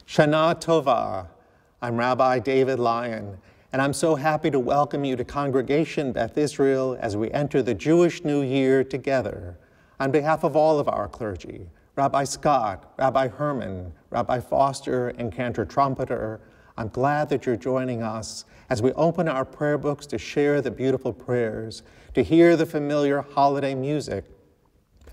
Shana Tova. I'm Rabbi David Lyon, and I'm so happy to welcome you to Congregation Beth Israel as we enter the Jewish New Year together. On behalf of all of our clergy, Rabbi Scott, Rabbi Herman, Rabbi Foster, and Cantor Trumpeter, I'm glad that you're joining us as we open our prayer books to share the beautiful prayers, to hear the familiar holiday music,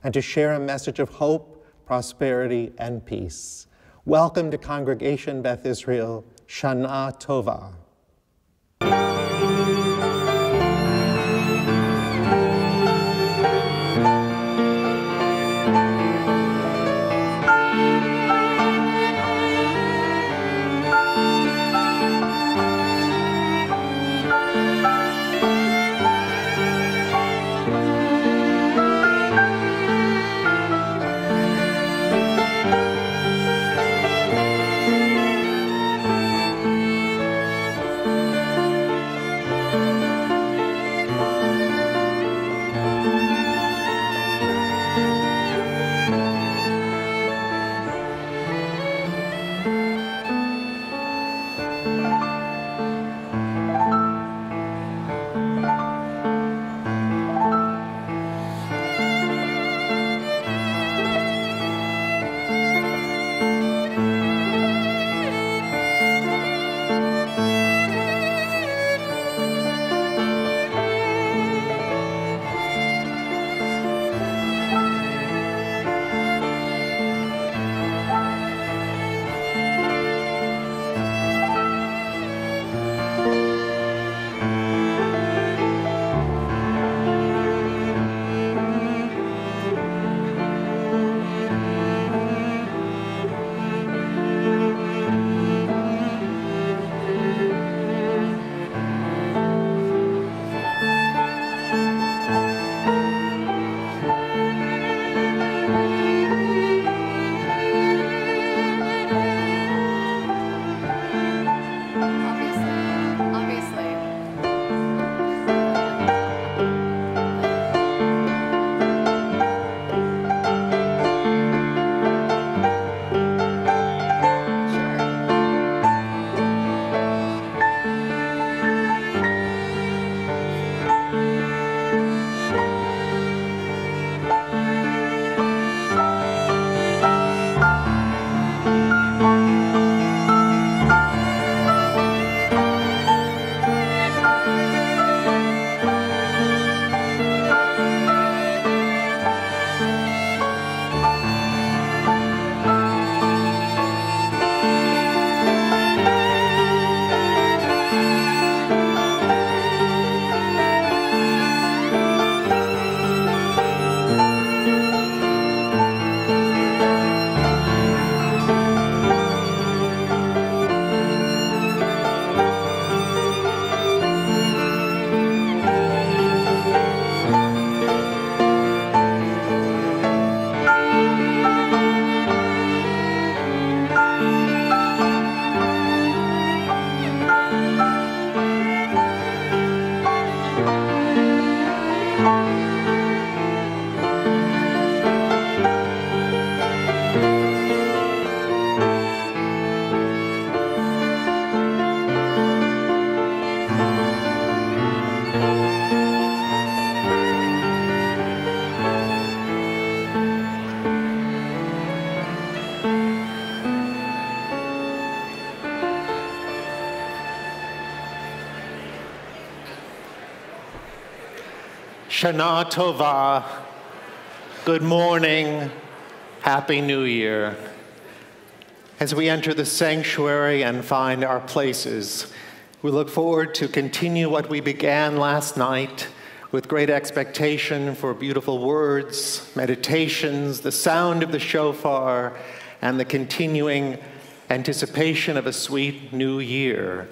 and to share a message of hope, prosperity, and peace. Welcome to Congregation Beth Israel, Shana Tova. Shana Tova, good morning, Happy New Year. As we enter the sanctuary and find our places, we look forward to continue what we began last night with great expectation for beautiful words, meditations, the sound of the shofar, and the continuing anticipation of a sweet new year.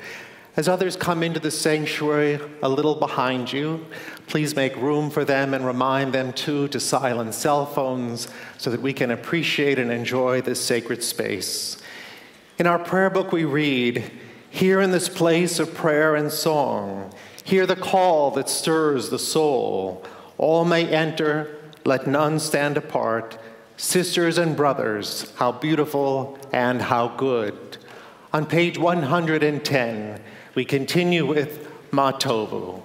As others come into the sanctuary a little behind you, please make room for them and remind them too to silence cell phones so that we can appreciate and enjoy this sacred space. In our prayer book we read, "Here in this place of prayer and song, hear the call that stirs the soul. All may enter, let none stand apart. Sisters and brothers, how beautiful and how good. On page 110, we continue with Ma Tovu.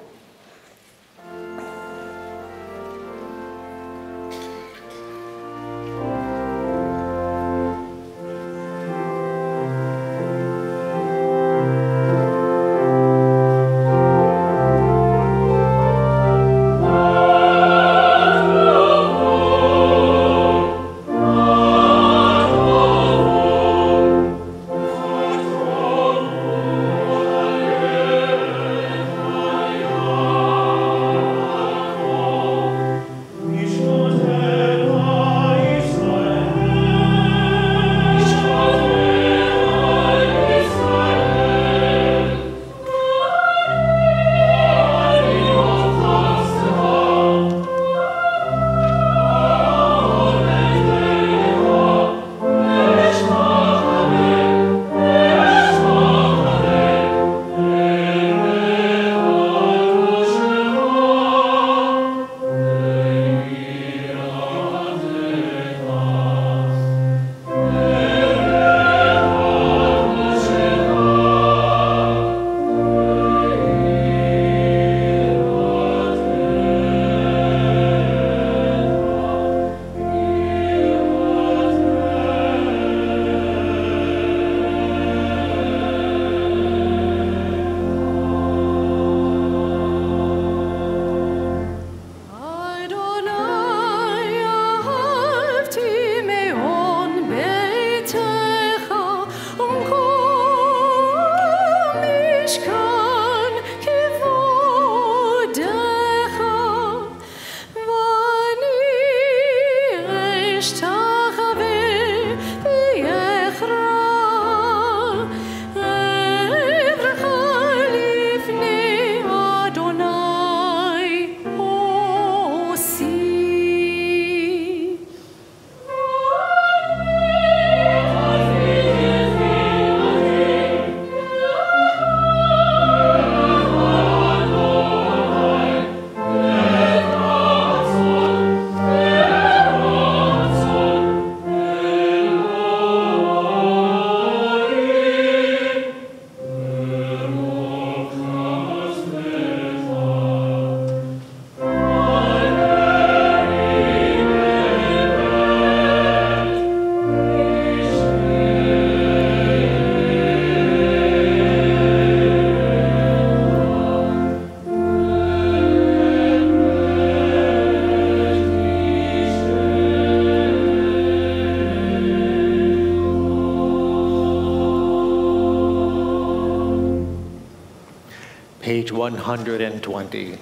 Page 120.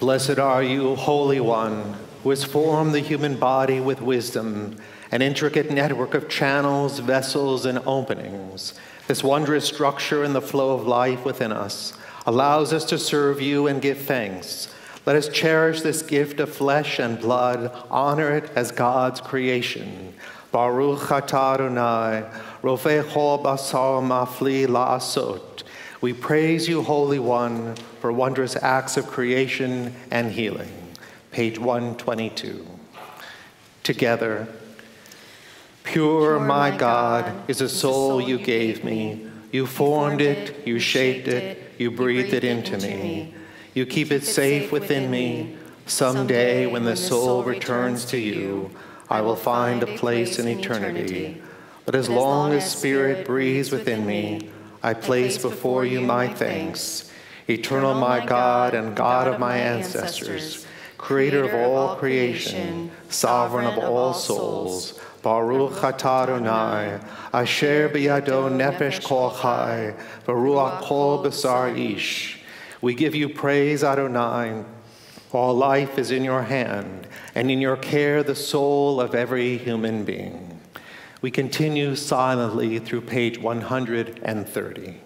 Blessed are you, Holy One, who has formed the human body with wisdom, an intricate network of channels, vessels, and openings. This wondrous structure in the flow of life within us allows us to serve you and give thanks. Let us cherish this gift of flesh and blood, honor it as God's creation. Baruch atah Adonai, rofei chol basar mafli la'asot. We praise you, Holy One, for wondrous acts of creation and healing. Page 122. Together, pure my God is the soul you gave me. You formed it, you shaped it, you breathed it into me. You keep it safe within me. Someday, when the soul returns to you, I will find a place in eternity. But as long as Spirit breathes within me, I place before you my thanks. Eternal my God and God of my ancestors, creator of all creation, sovereign of all souls, Baruch atah Adonai, asher biyado nefesh kol chai, v'ruach kol basar ish. We give you praise, Adonai. All life is in your hand, and in your care the soul of every human being. We continue silently through page 130.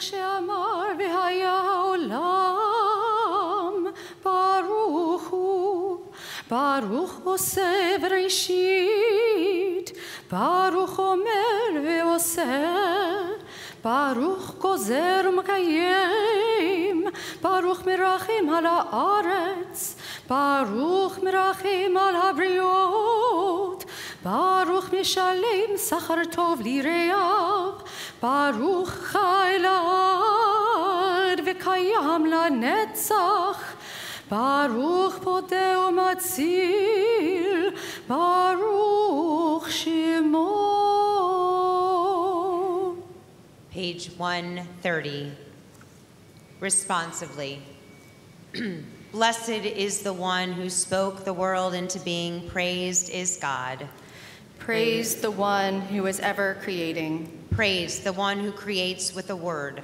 שאמר והיה העולם, ברוך הוא. ברוך עושה בראשית, ברוך אומר ועושה, ברוך גוזר ומקיים, ברוך מרחם על הארץ, ברוך מרחם על הבריות, ברוך משלם שכר טוב ליראיו, ברוך חי לעד וקיים לנצח, ברוך פודה ומציל, ברוך שמו. Page 130. Responsively. Blessed is the one who spoke the world into being. Praised is God. Praise the one who is ever creating. Praise the one who creates with a word.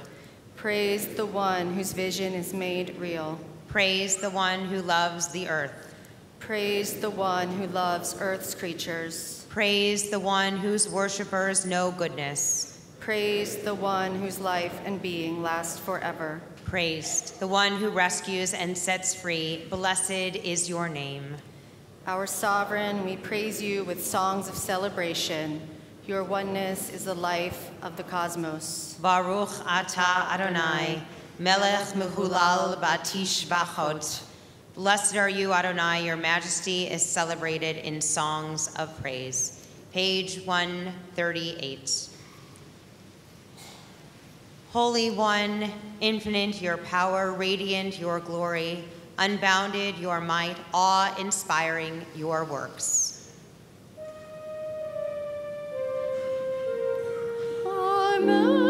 Praise the one whose vision is made real. Praise the one who loves the earth. Praise the one who loves earth's creatures. Praise the one whose worshipers know goodness. Praise the one whose life and being last forever. Praised the one who rescues and sets free. Blessed is your name. Our sovereign, we praise you with songs of celebration. Your oneness is the life of the cosmos. Baruch atah Adonai, melech mehulal batish bachot. Blessed are you, Adonai, your majesty is celebrated in songs of praise. Page 138. Holy One, infinite your power, radiant your glory, unbounded your might, awe-inspiring your works. Amen.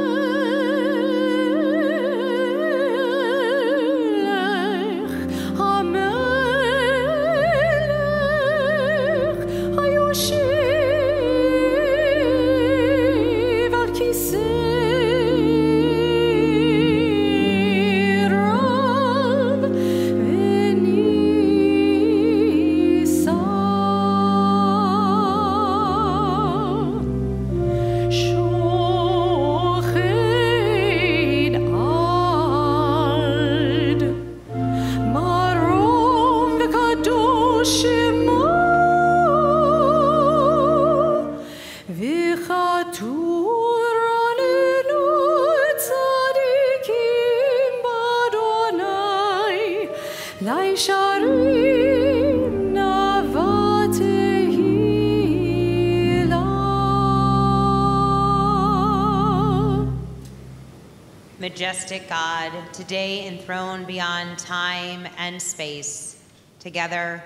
Majestic God, today enthroned beyond time and space, together,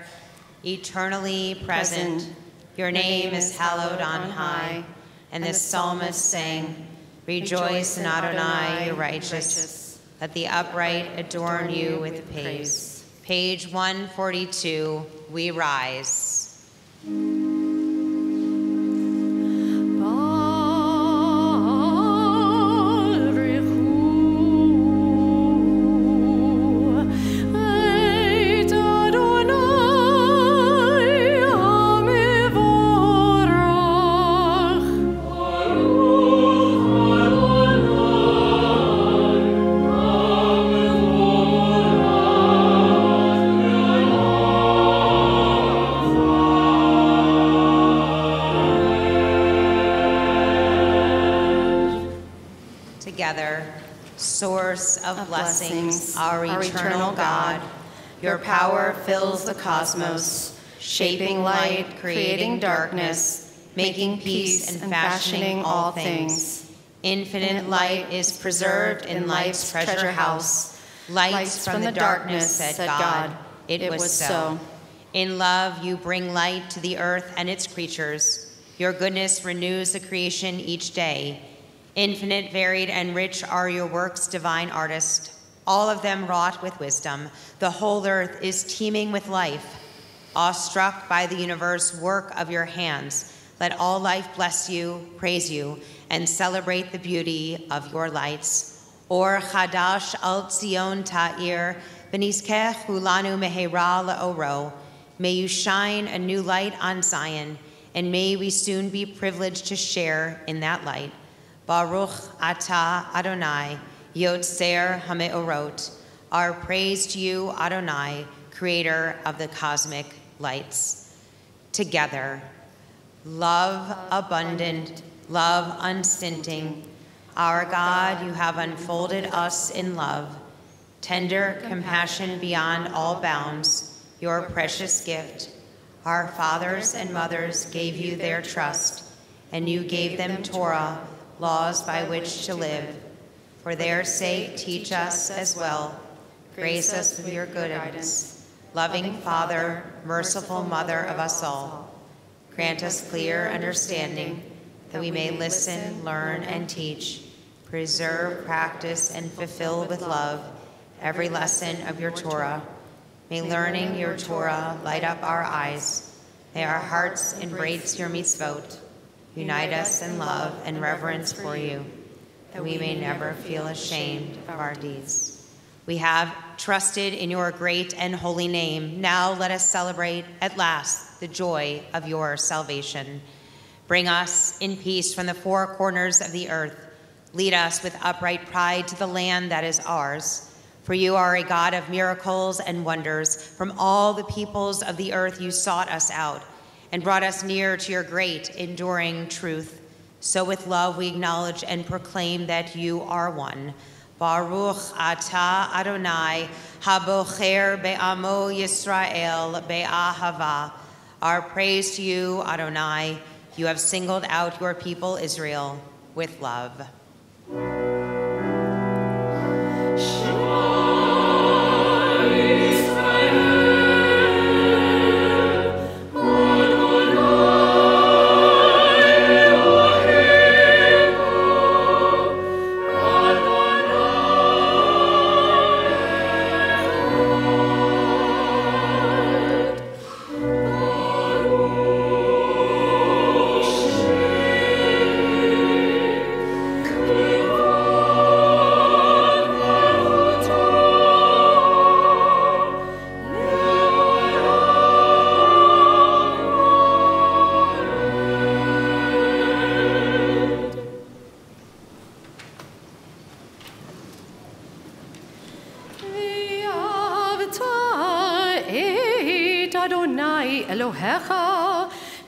eternally present, your name is hallowed on high. And the psalmist sang, rejoice in Adonai, your righteous. Let the upright adorn you with praise. Page 142, we rise. Source of blessings, our eternal God, your power fills the cosmos, shaping light, creating darkness, making peace and fashioning all things. Infinite light is preserved in life's treasure house. Lights from the darkness, said God. It was so. In love, you bring light to the earth and its creatures. Your goodness renews the creation each day. Infinite, varied, and rich are your works, divine artist, all of them wrought with wisdom. The whole earth is teeming with life. Awestruck by the universe work of your hands, let all life bless you, praise you, and celebrate the beauty of your lights. Or chadash al Tzion ta'ir, v'nizkeh hulanu mehera le'oro. May you shine a new light on Zion, and may we soon be privileged to share in that light. Baruch atah Adonai, Yotzer Hameorot. Our praise to you, Adonai, creator of the cosmic lights. Together, love abundant, love unstinting. Our God, you have unfolded us in love. Tender compassion beyond all bounds, your precious gift. Our fathers and mothers gave you their trust, and you gave them Torah, laws by which to live. For their sake, teach us as well. Grace us with your goodness. Loving Father, merciful Mother of us all, grant us clear understanding, that we may listen, learn, and teach, preserve, practice, and fulfill with love every lesson of your Torah. May learning your Torah light up our eyes. May our hearts embrace your mitzvot. Unite us in love and reverence for you, that we may never feel ashamed of our deeds. We have trusted in your great and holy name. Now let us celebrate at last the joy of your salvation. Bring us in peace from the four corners of the earth. Lead us with upright pride to the land that is ours. For you are a God of miracles and wonders. From all the peoples of the earth you sought us out and brought us near to your great, enduring truth. So with love we acknowledge and proclaim that you are one. Baruch atah Adonai, habocher be'amo Yisrael be'ahava. Our praise to you, Adonai. You have singled out your people Israel with love.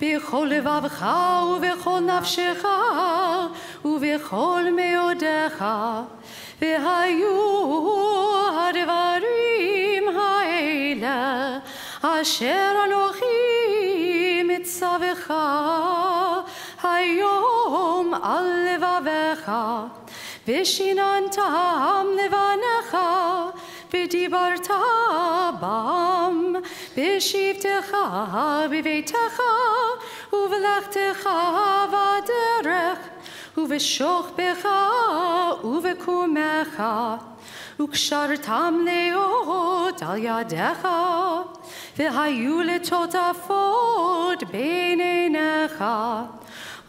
בכל לבבך ובכל נפשך ובכל מאודך, והיו הדברים האלה אשר אנוכי מצווך היום על לבבך, ושיננתם לבניך ודיברת בם בשבתך בביתך ובלכתך בדרך ובשוכבך ובקומך, וקשרתם להיות על ידיך, והיו לטוטפות בין עיניך,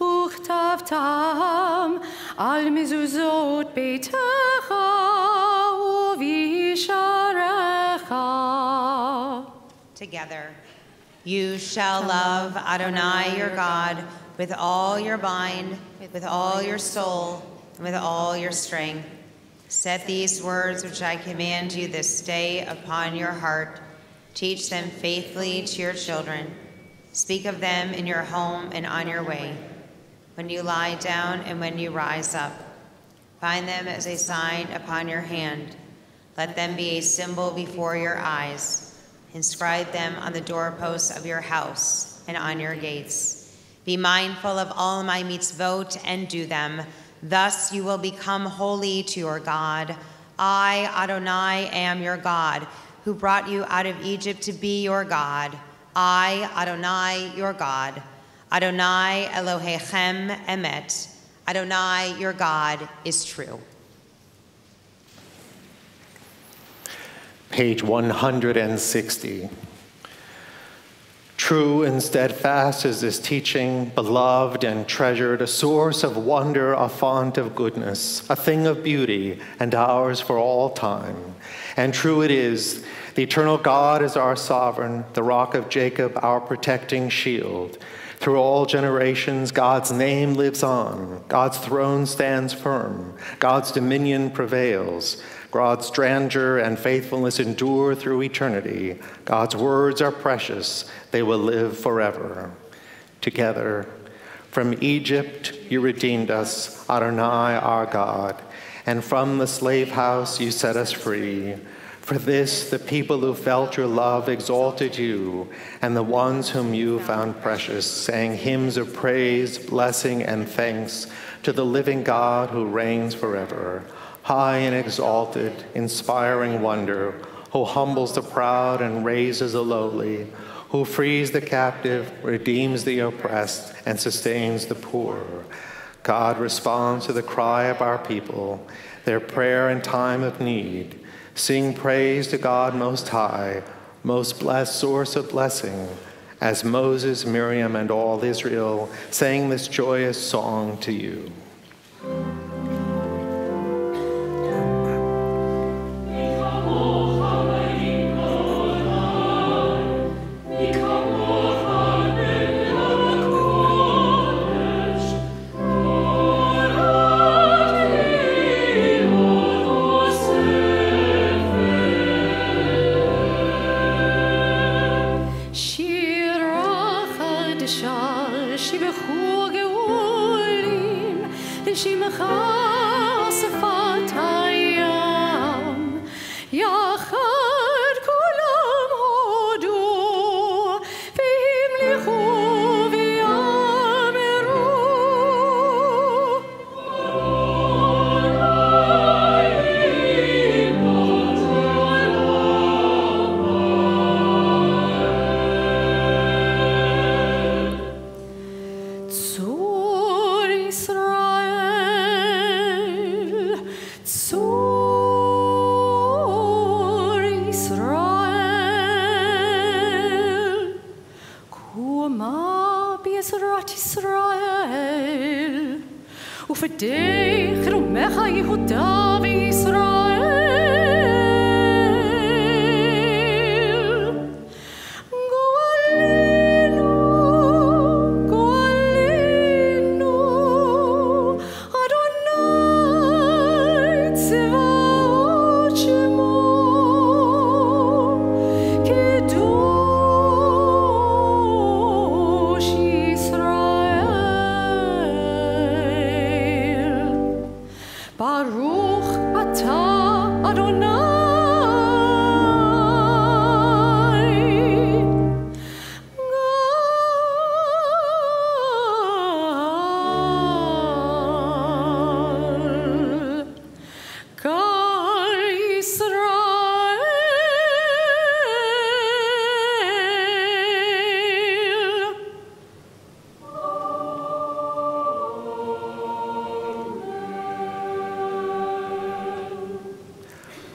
וכתבתם על מזוזות ביתך ובישעריך. Together, you shall love Adonai your God with all your mind, with all your soul, and with all your strength. Set these words which I command you this day upon your heart. Teach them faithfully to your children. Speak of them in your home and on your way, when you lie down and when you rise up. Bind them as a sign upon your hand. Let them be a symbol before your eyes. Inscribe them on the doorposts of your house and on your gates. Be mindful of all my mitzvot and do them. Thus you will become holy to your God. I, Adonai, am your God, who brought you out of Egypt to be your God. I, Adonai, your God. Adonai Elohechem emet. Adonai, your God, is true. Page 160. True and steadfast is this teaching, beloved and treasured, a source of wonder, a font of goodness, a thing of beauty, and ours for all time. And true it is, the eternal God is our sovereign, the rock of Jacob, our protecting shield. Through all generations, God's name lives on. God's throne stands firm. God's dominion prevails. God's grandeur and faithfulness endure through eternity. God's words are precious. They will live forever. Together, from Egypt you redeemed us, Adonai our God, and from the slave house you set us free. For this, the people who felt your love exalted you, and the ones whom you found precious sang hymns of praise, blessing, and thanks to the living God who reigns forever, high and exalted, inspiring wonder, who humbles the proud and raises the lowly, who frees the captive, redeems the oppressed, and sustains the poor. God responds to the cry of our people, their prayer in time of need. Sing praise to God Most High, most blessed source of blessing, as Moses, Miriam, and all Israel sang this joyous song to you.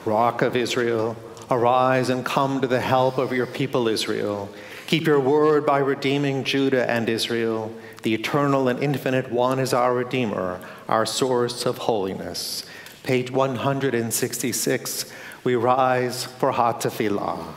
Rock of Israel, arise and come to the help of your people Israel. Keep your word by redeeming Judah and Israel. The eternal and infinite one is our Redeemer, our source of holiness. Page 166, we rise for Hatafillah.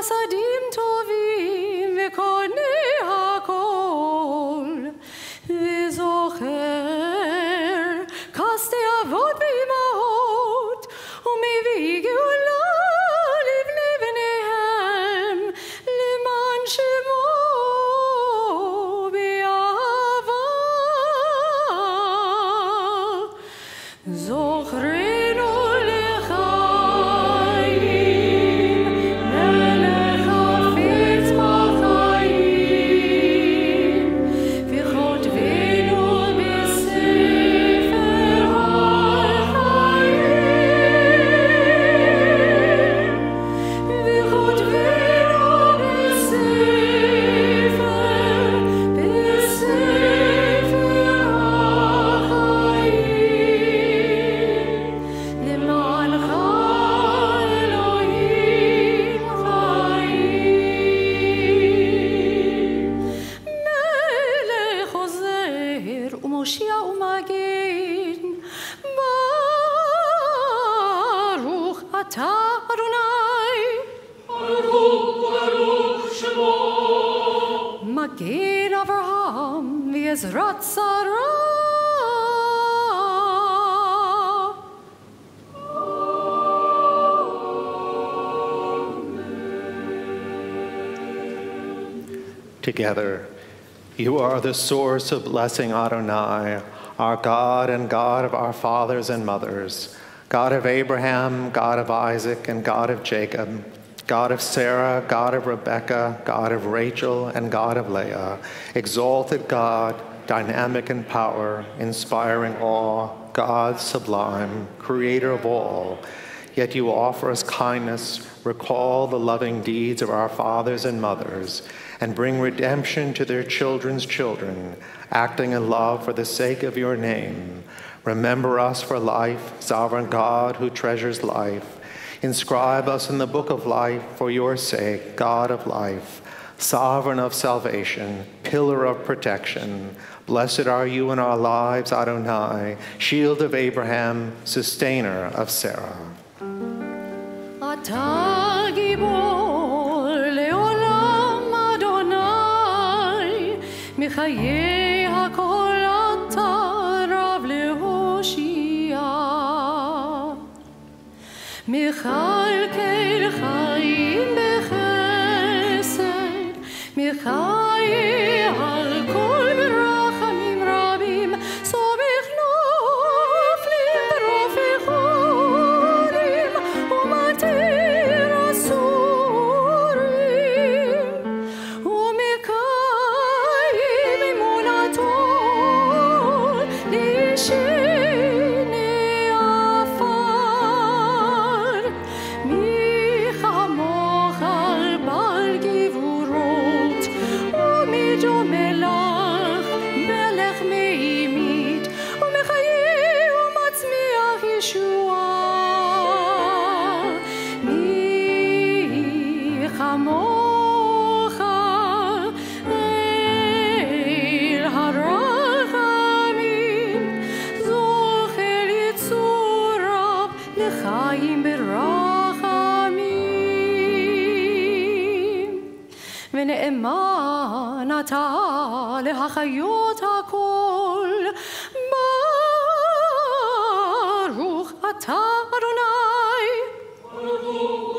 חסדים טובים מושיע ומגן. ברוך אתה אדוני. ברוך שמו. מגן אברהם ועזרת שרה. Together, you are the source of blessing, Adonai, our God and God of our fathers and mothers, God of Abraham, God of Isaac, and God of Jacob, God of Sarah, God of Rebekah, God of Rachel, and God of Leah, exalted God, dynamic in power, inspiring awe, God sublime, creator of all. Yet you offer us kindness, recall the loving deeds of our fathers and mothers, and bring redemption to their children's children, acting in love for the sake of your name. Remember us for life, sovereign God who treasures life. Inscribe us in the book of life for your sake, God of life, sovereign of salvation, pillar of protection. Blessed are you in our lives, Adonai, shield of Abraham, sustainer of Sarah. אתה גיבור לעולם אדוני, מחיי הכל אתה רב להושיע. מכלכל חיים בחסד, מחיי הכל ברחמים רבים, סומך נופלים ברופחונים, ומתיר אסורים, ומקיים אמונתו לשני עפר. מי כמוך בעל גבורות, ומי דומה לך מלך מימית, ומחיה ומצמיח ישועה. מי כמוך אל הרחמים, זוכה לצוריו לחיים ברחמים. ונאמן אתה להחיות הכל. ברוך אתה אדוני,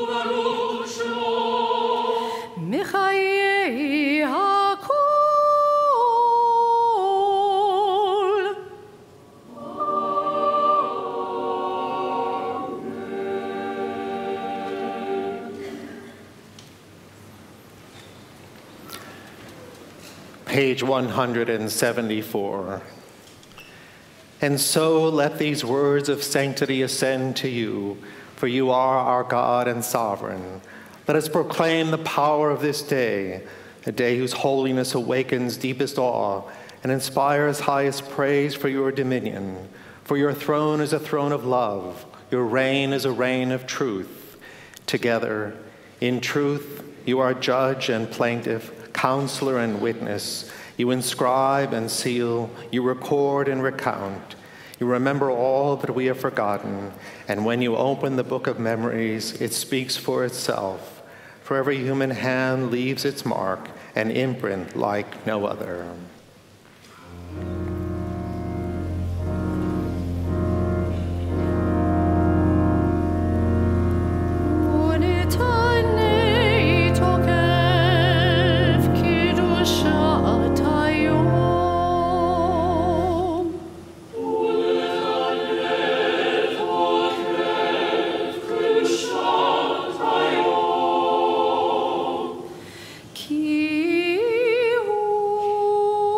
ברוך שמו. מחיי הכל. Page 174. And so let these words of sanctity ascend to you, for you are our God and sovereign. Let us proclaim the power of this day, a day whose holiness awakens deepest awe and inspires highest praise for your dominion. For your throne is a throne of love, your reign is a reign of truth. Together, in truth, you are judge and plaintiff, counselor and witness. You inscribe and seal, you record and recount. You remember all that we have forgotten, and when you open the book of memories, it speaks for itself. For every human hand leaves its mark, an imprint like no other. כי הוא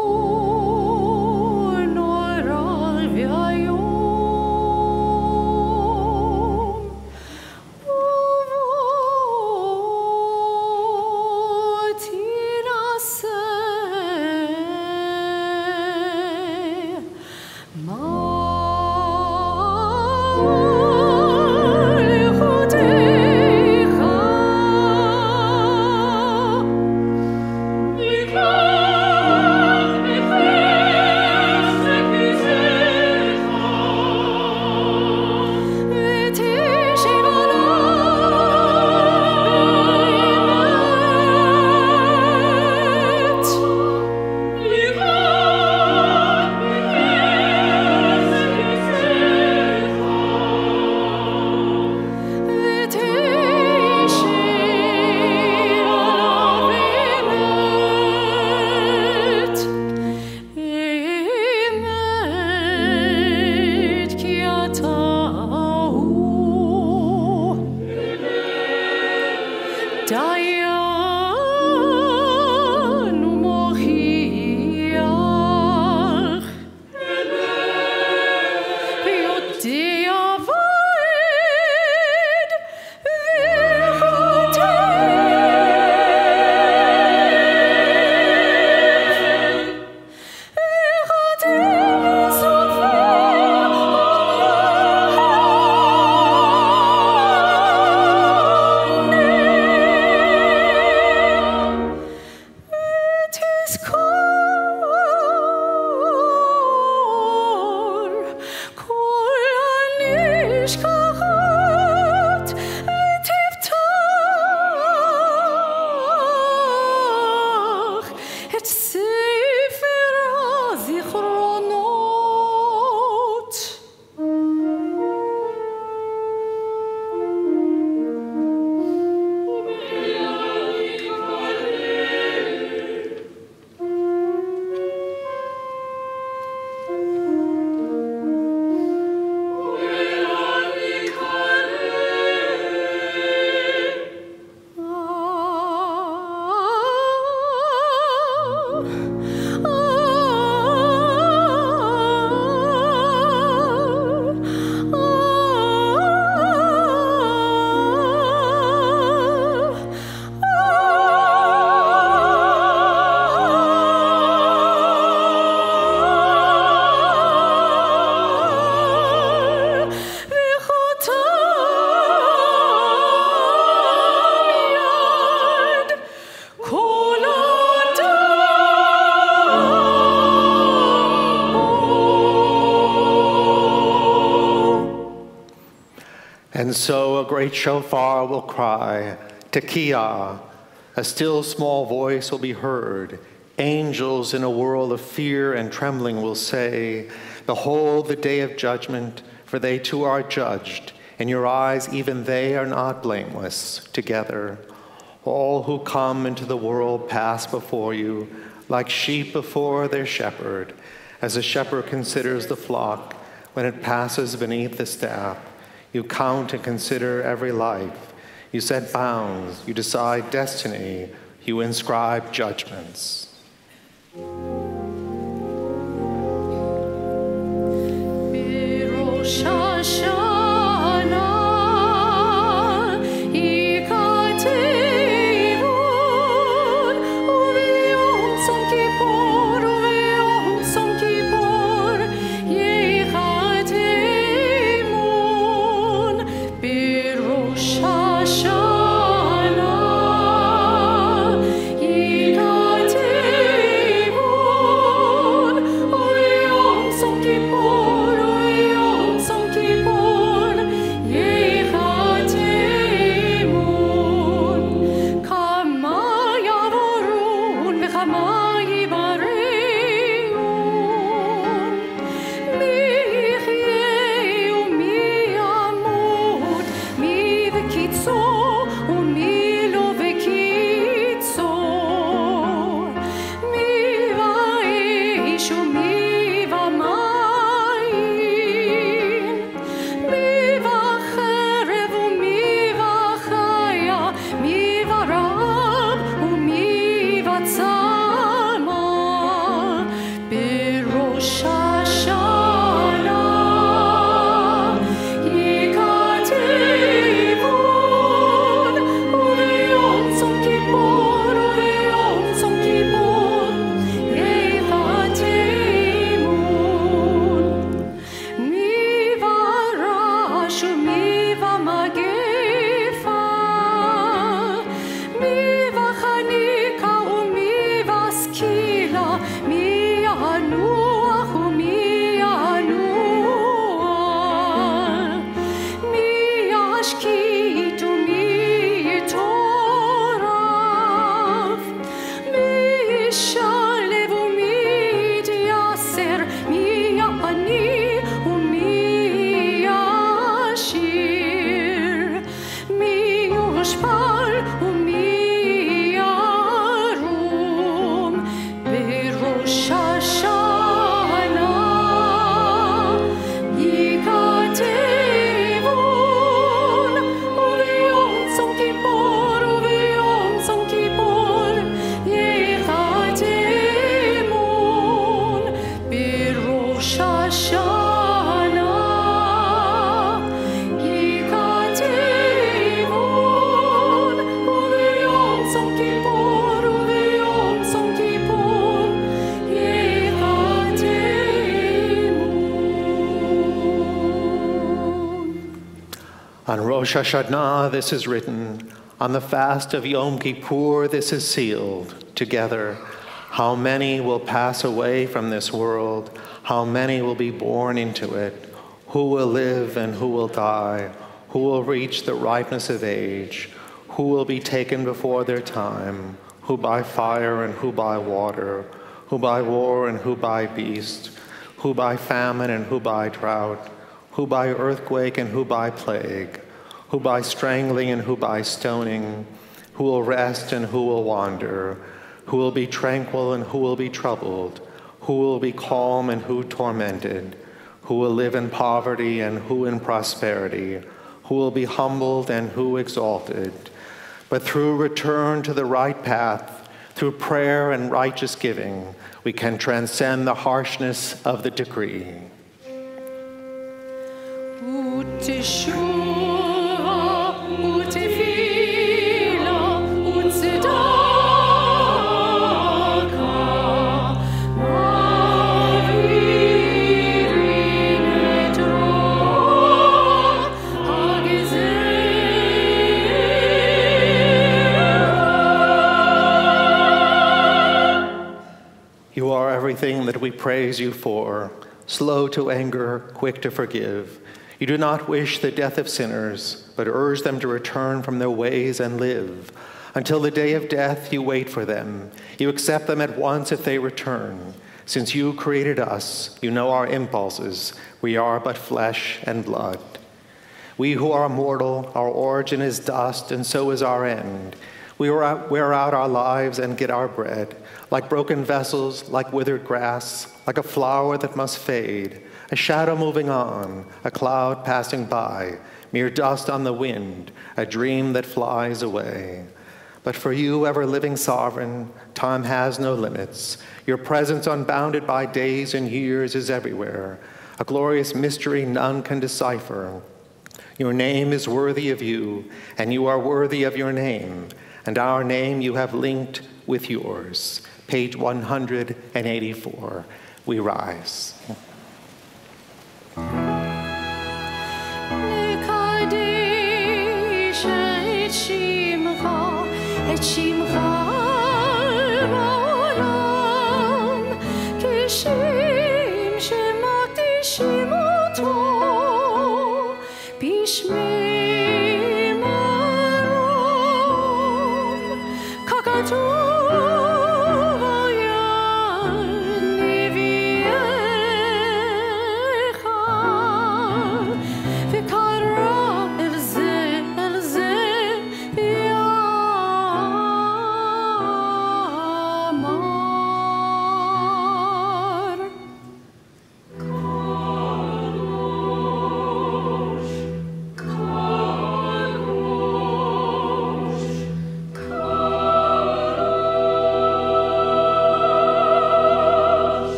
And so a great shofar will cry, Tekiah. A still small voice will be heard. Angels in a world of fear and trembling will say, Behold the day of judgment, for they too are judged. In your eyes even they are not blameless. Together, all who come into the world pass before you, like sheep before their shepherd, as a shepherd considers the flock when it passes beneath the staff. You count and consider every life. You set bounds, you decide destiny, you inscribe judgments. Rosh Hashanah. On Rosh Hashanah, this is written. On the fast of Yom Kippur, this is sealed. Together, how many will pass away from this world? How many will be born into it? Who will live and who will die? Who will reach the ripeness of age? Who will be taken before their time? Who by fire and who by water? Who by war and who by beast? Who by famine and who by drought? Who by earthquake and who by plague? Who by strangling and who by stoning? Who will rest and who will wander? Who will be tranquil and who will be troubled? Who will be calm and who tormented? Who will live in poverty and who in prosperity? Who will be humbled and who exalted? But through return to the right path, through prayer and righteous giving, we can transcend the harshness of the decree. You are everything that we praise you for, slow to anger, quick to forgive. You do not wish the death of sinners, but urge them to return from their ways and live. Until the day of death, you wait for them. You accept them at once if they return. Since you created us, you know our impulses. We are but flesh and blood. We who are mortal, our origin is dust, and so is our end. We wear out our lives and get our bread, like broken vessels, like withered grass, like a flower that must fade, a shadow moving on, a cloud passing by, mere dust on the wind, a dream that flies away. But for you, ever-living sovereign, time has no limits. Your presence, unbounded by days and years, is everywhere, a glorious mystery none can decipher. Your name is worthy of you, and you are worthy of your name, and our name you have linked with yours. Page 184. We rise.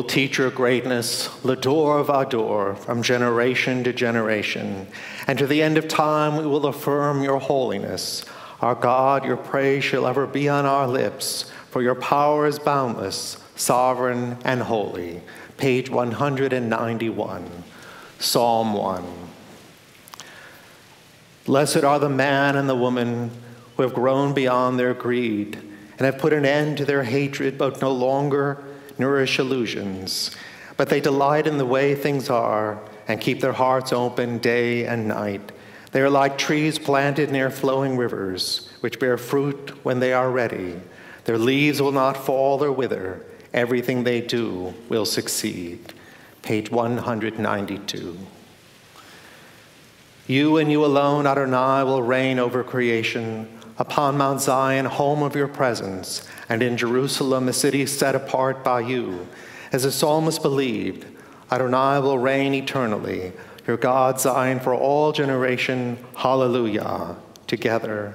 Teach your greatness, l'adore of adore, from generation to generation. And to the end of time, we will affirm your holiness. Our God, your praise shall ever be on our lips, for your power is boundless, sovereign, and holy. Page 191, Psalm 1. Blessed are the man and the woman who have grown beyond their greed and have put an end to their hatred, but no longer nourish illusions, but they delight in the way things are and keep their hearts open day and night. They are like trees planted near flowing rivers, which bear fruit when they are ready. Their leaves will not fall or wither. Everything they do will succeed. Page 192. You and you alone, Adonai, will reign over creation, upon Mount Zion, home of your presence, and in Jerusalem, a city set apart by you. As the psalmist believed, Adonai will reign eternally. your God, Zion, for all generation. Hallelujah. Together.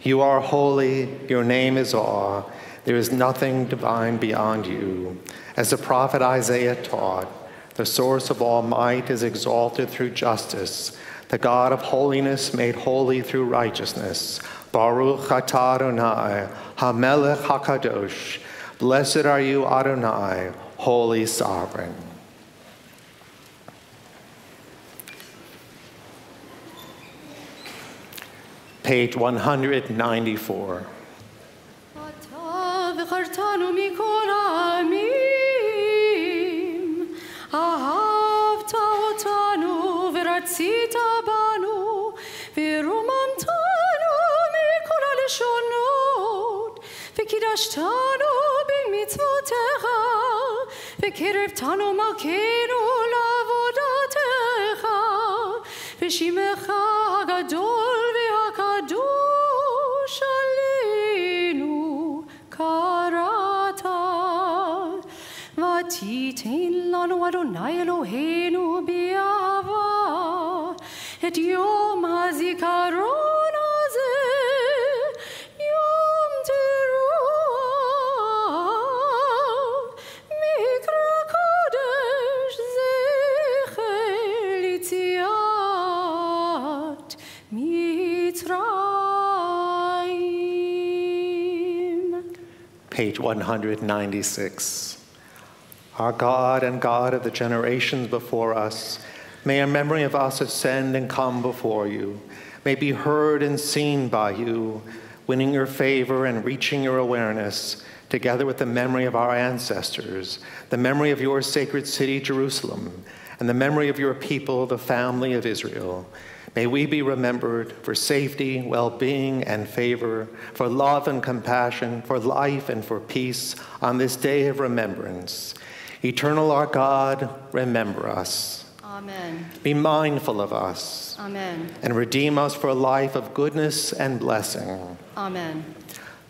You are holy, your name is awe. There is nothing divine beyond you. As the prophet Isaiah taught, the source of all might is exalted through justice, the God of holiness made holy through righteousness. Baruch atah Adonai, HaMelech HaKadosh. Blessed are you, Adonai, holy sovereign. Page 194. אתה בחרתנו מכל העמים, אהבת אותנו ורצית בנו, ורוממתנו מכל הלשונות, וקידשתנו במצוותיך, וקרבתנו מלכנו לעבודתך, ושמך הגדול והקדוש עלינו קראת. ותיתן לנו אדוני אלוהינו באהבה את יום הזיכרון הזה, יום תרועה, מקרא קודש, זכר ליציאת מצרים. Page 196. Our God and God of the generations before us, may a memory of us ascend and come before you, may be heard and seen by you, winning your favor and reaching your awareness, together with the memory of our ancestors, the memory of your sacred city, Jerusalem, and the memory of your people, the family of Israel. May we be remembered for safety, well-being, and favor, for love and compassion, for life and for peace on this day of remembrance. Eternal our God, remember us. Amen. Be mindful of us. Amen. And redeem us for a life of goodness and blessing. Amen.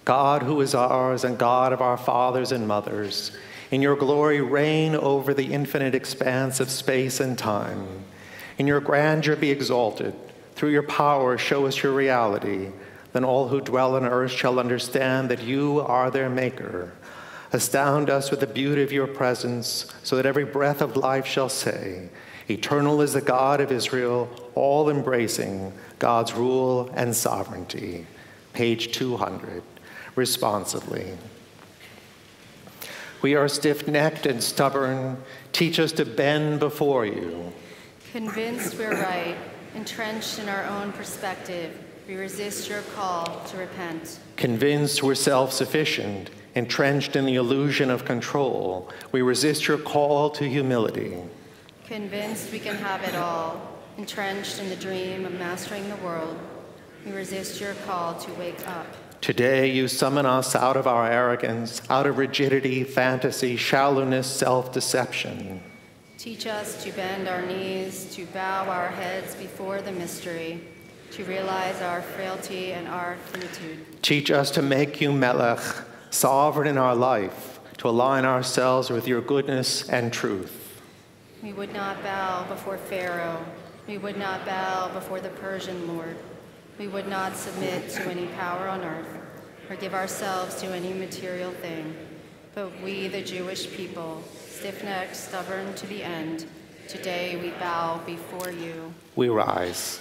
God who is ours and God of our fathers and mothers, in your glory reign over the infinite expanse of space and time. In your grandeur be exalted. Through your power show us your reality. Then all who dwell on earth shall understand that you are their maker. Astound us with the beauty of your presence, so that every breath of life shall say, eternal is the God of Israel, all-embracing God's rule and sovereignty. Page 200, responsively. We are stiff-necked and stubborn. Teach us to bend before you. Convinced we're right, entrenched in our own perspective, we resist your call to repent. Convinced we're self-sufficient, entrenched in the illusion of control, we resist your call to humility. Convinced we can have it all, entrenched in the dream of mastering the world, we resist your call to wake up. Today you summon us out of our arrogance, out of rigidity, fantasy, shallowness, self-deception. Teach us to bend our knees, to bow our heads before the mystery, to realize our frailty and our finitude. Teach us to make you Melech, sovereign in our life, to align ourselves with your goodness and truth. We would not bow before Pharaoh. We would not bow before the Persian lord. We would not submit to any power on earth or give ourselves to any material thing. But we, the Jewish people, stiff-necked, stubborn to the end, today we bow before you. We rise.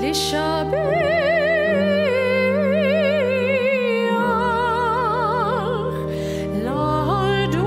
לשבח, להודות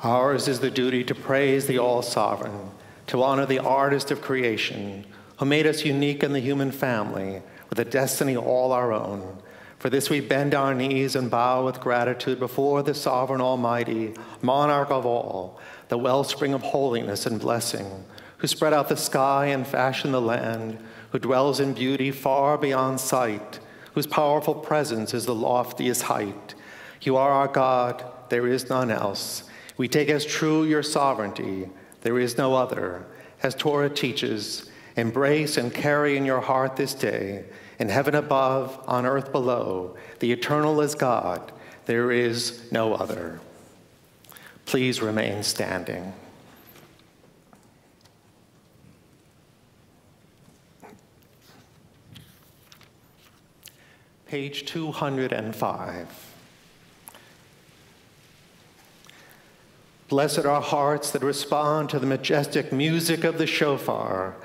Ours is the duty to praise the All-Sovereign, to honor the artist of creation, who made us unique in the human family, with a destiny all our own. For this we bend our knees and bow with gratitude before the Sovereign Almighty, monarch of all, the wellspring of holiness and blessing, who spread out the sky and fashioned the land, who dwells in beauty far beyond sight, whose powerful presence is the loftiest height. You are our God, there is none else. We take as true your sovereignty, there is no other. As Torah teaches, embrace and carry in your heart this day, in heaven above, on earth below, the eternal is God, there is no other. Please remain standing. Page 205. Blessed are hearts that respond to the majestic music of the shofar.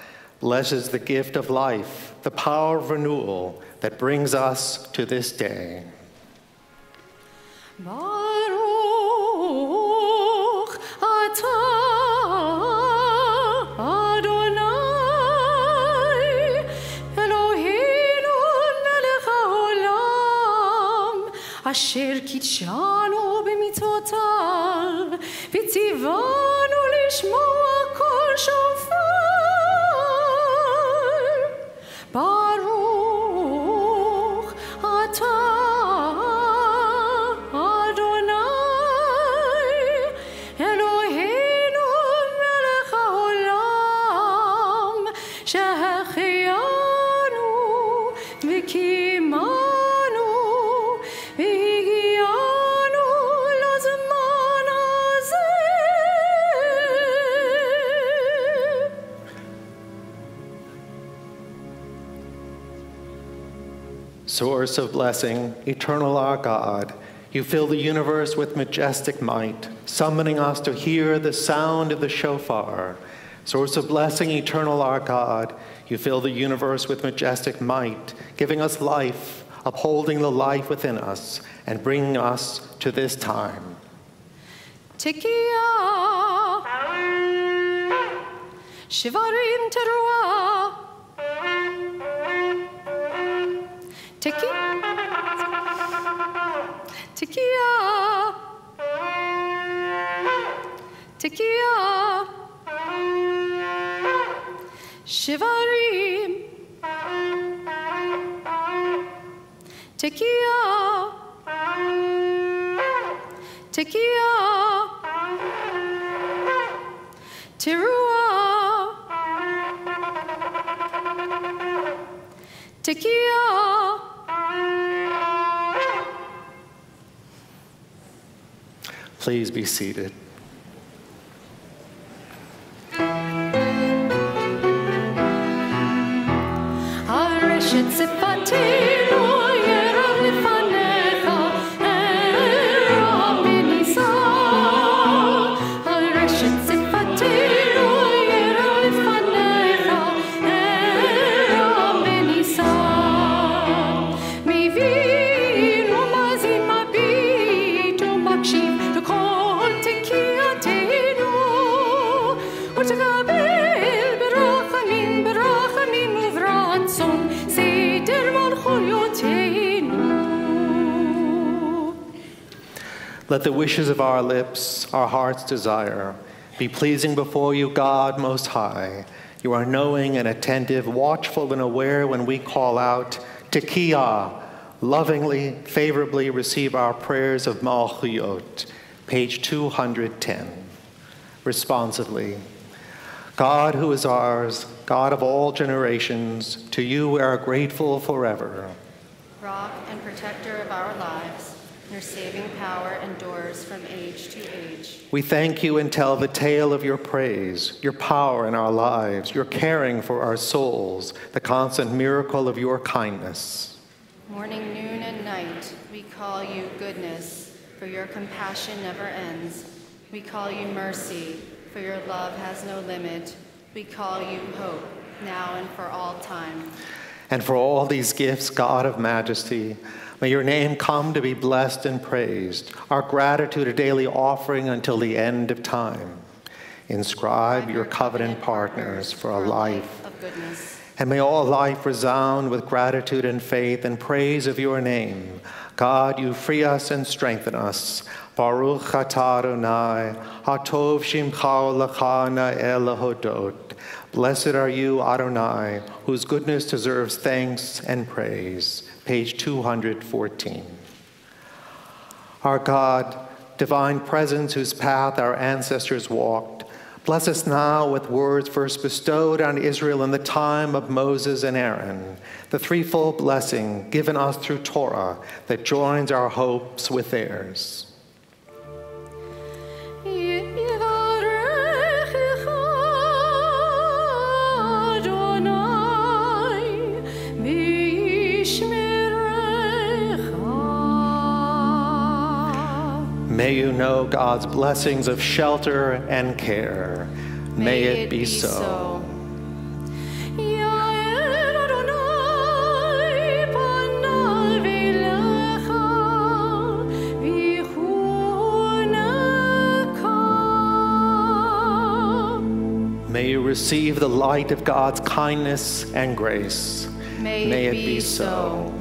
Blessed is the gift of life, the power of renewal that brings us to this day. Baruch atah Adonai Eloheinu melech haolam asher kitshanu b'mitzvotav v'tzivanu lishmoa kol shofar. Baruch atah Adonai Eloheinu melech haolam shehechianu v'kimanu v'higianu lazman hazeh. Source of blessing, eternal our God, you fill the universe with majestic might, summoning us to hear the sound of the shofar. Source of blessing, eternal our God, you fill the universe with majestic might, giving us life, upholding the life within us, and bringing us to this time. Tekiah Shivarim teruah Tekiah Tekiah Shivarim Tekiah Tekiah Teruah Tekiah. Please be seated. הרשת שפתנו ירב לפניך, הרב בניסה. הרשת שפתנו ירב לפניך, הרב בניסה. מבין ומאזין מביט ומקשיב לכל תקיעתנו, ותקבל ברחמים ברחמים וברצון סדר מלכויותינו. Let the wishes of our lips, our heart's desire, be pleasing before you, God Most High. You are knowing and attentive, watchful and aware when we call out, Tekiah. Lovingly, favorably receive our prayers of Malchuyot, page 210. Responsively, God who is ours, God of all generations, to you we are grateful forever. Rock and protector of our lives, Your saving power endures from age to age. We thank you and tell the tale of your praise, your power in our lives, your caring for our souls, the constant miracle of your kindness. Morning, noon, and night, we call you goodness, for your compassion never ends. We call you mercy, for your love has no limit. We call you hope, now and for all time. And for all these gifts, God of majesty, may your name come to be blessed and praised, our gratitude a daily offering until the end of time. Inscribe your covenant partners for a life of goodness. And may all life resound with gratitude and faith and praise of your name. God, you free us and strengthen us. Baruch atah Adonai, hatov shimcha lachana el hodot. Blessed are you, Adonai, whose goodness deserves thanks and praise. Page 214. Our God, divine presence whose path our ancestors walked, bless us now with words first bestowed on Israel in the time of Moses and Aaron, the threefold blessing given us through Torah that joins our hopes with theirs. May you know God's blessings of shelter and care. May it be so. May you receive the light of God's kindness and grace. May it be so.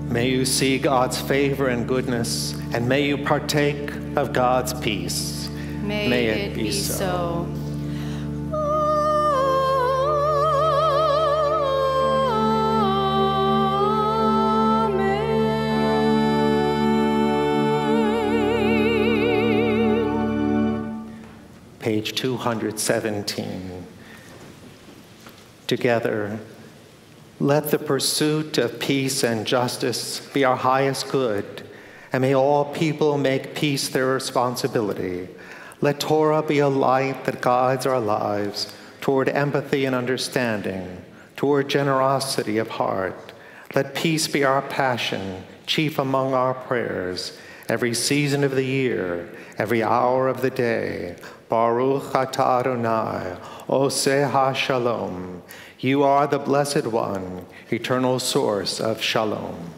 May you see God's favor and goodness, and may you partake of God's peace. May it be so. Page 217. Together, let the pursuit of peace and justice be our highest good, and may all people make peace their responsibility. Let Torah be a light that guides our lives toward empathy and understanding, toward generosity of heart. Let peace be our passion, chief among our prayers, every season of the year, every hour of the day. Baruch atah Adonai, Oseh HaShalom. You are the Blessed One, eternal source of shalom.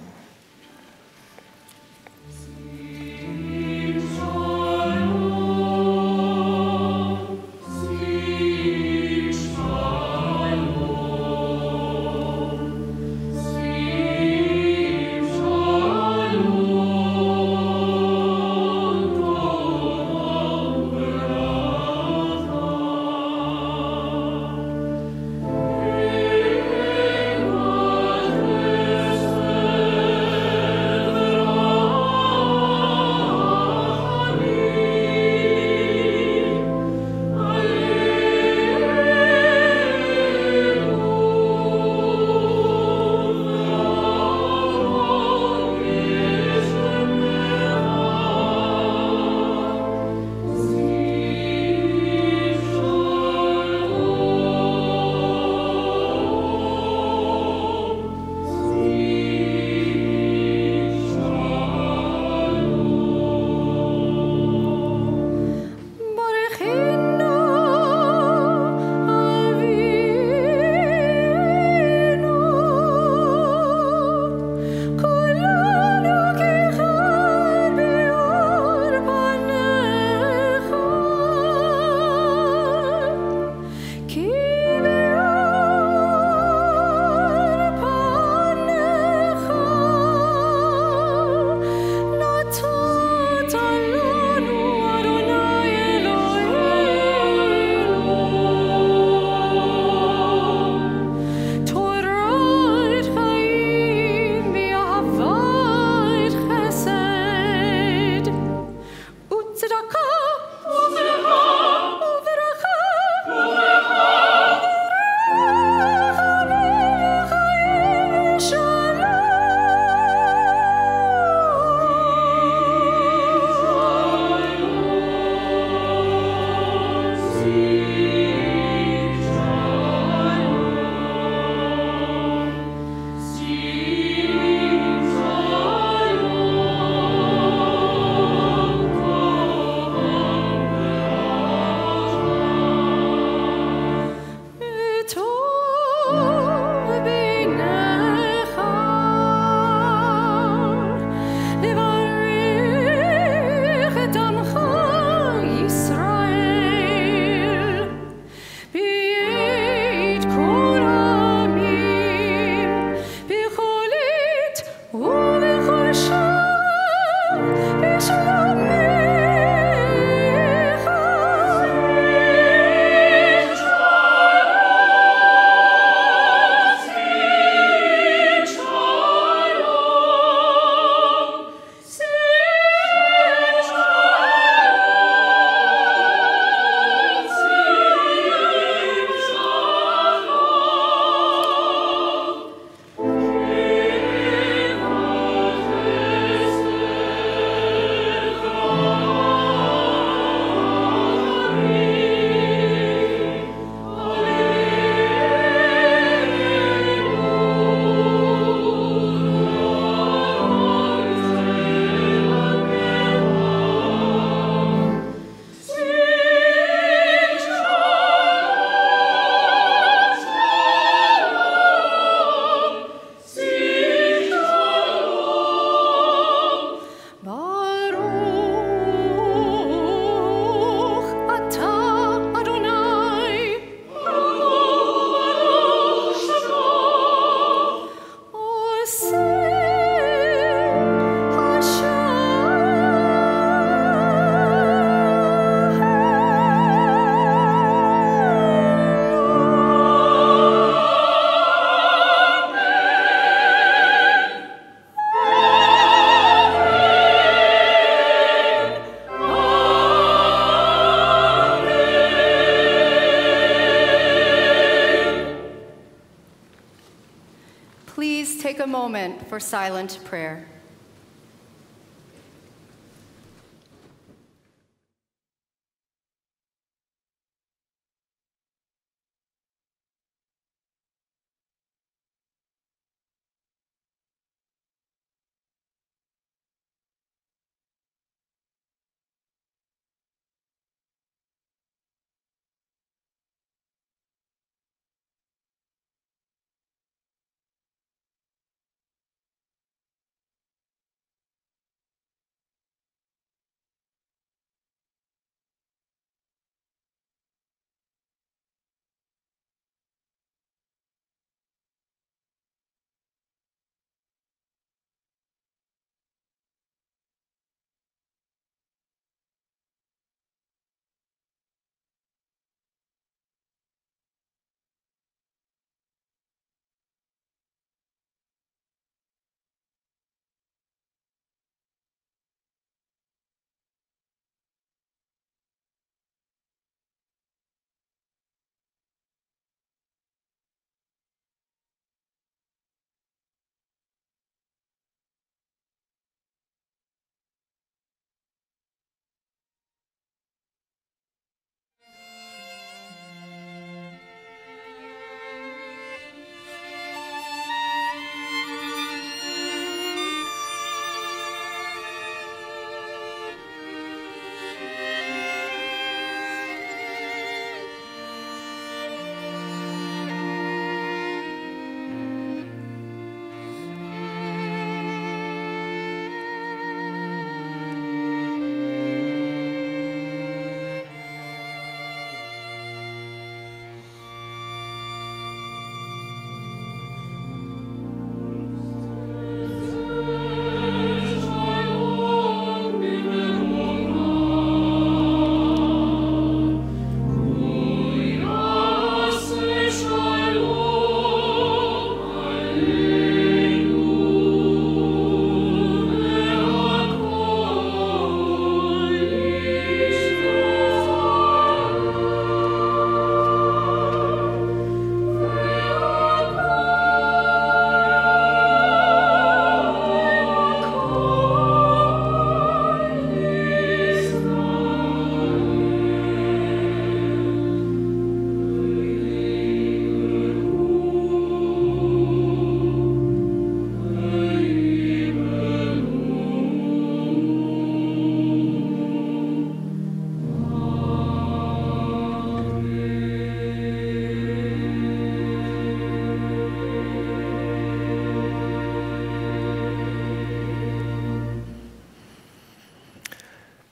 moment for silent prayer.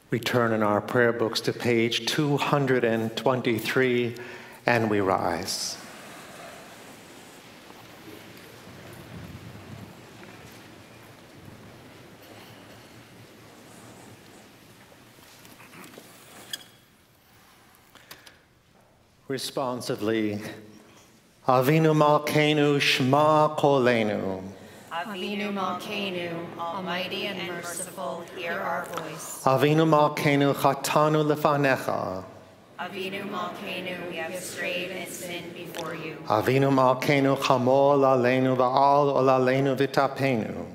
We turn in our prayer books to page 223, and we rise. Responsively, Avinu Malkeinu Shema Kolenu. Avinu Malkeinu, almighty and merciful, hear our voice. Avinu Malkeinu Chatanu Lefanecha. Avinu Malkeinu, we have strayed and sinned before you. Avinu Malkeinu Chamol Aleinu Va'al Olaleinu Vitapenu.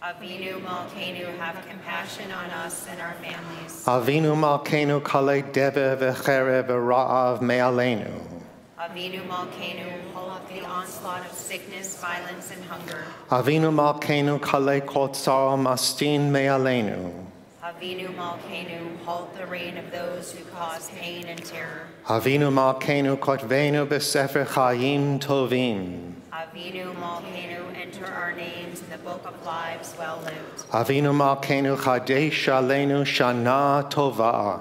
Avinu Malkeinu, have compassion on us and our families. Avinu Malkeinu Kale Deve V'Cherev V'Ra'av Me'aleinu. Avinu Malkeinu, halt the onslaught of sickness, violence, and hunger. Avinu Malkeinu Kale Kotzar Mastin Me'aleinu. Avinu Malkeinu, halt the reign of those who cause pain and terror. Avinu Malkeinu Kotvenu B'Sefer Chayim Tovim. Avinu Malkeinu, enter our names in the book of lives well lived. Avinu Malkeinu Chadesh Aleinu Shana Tova.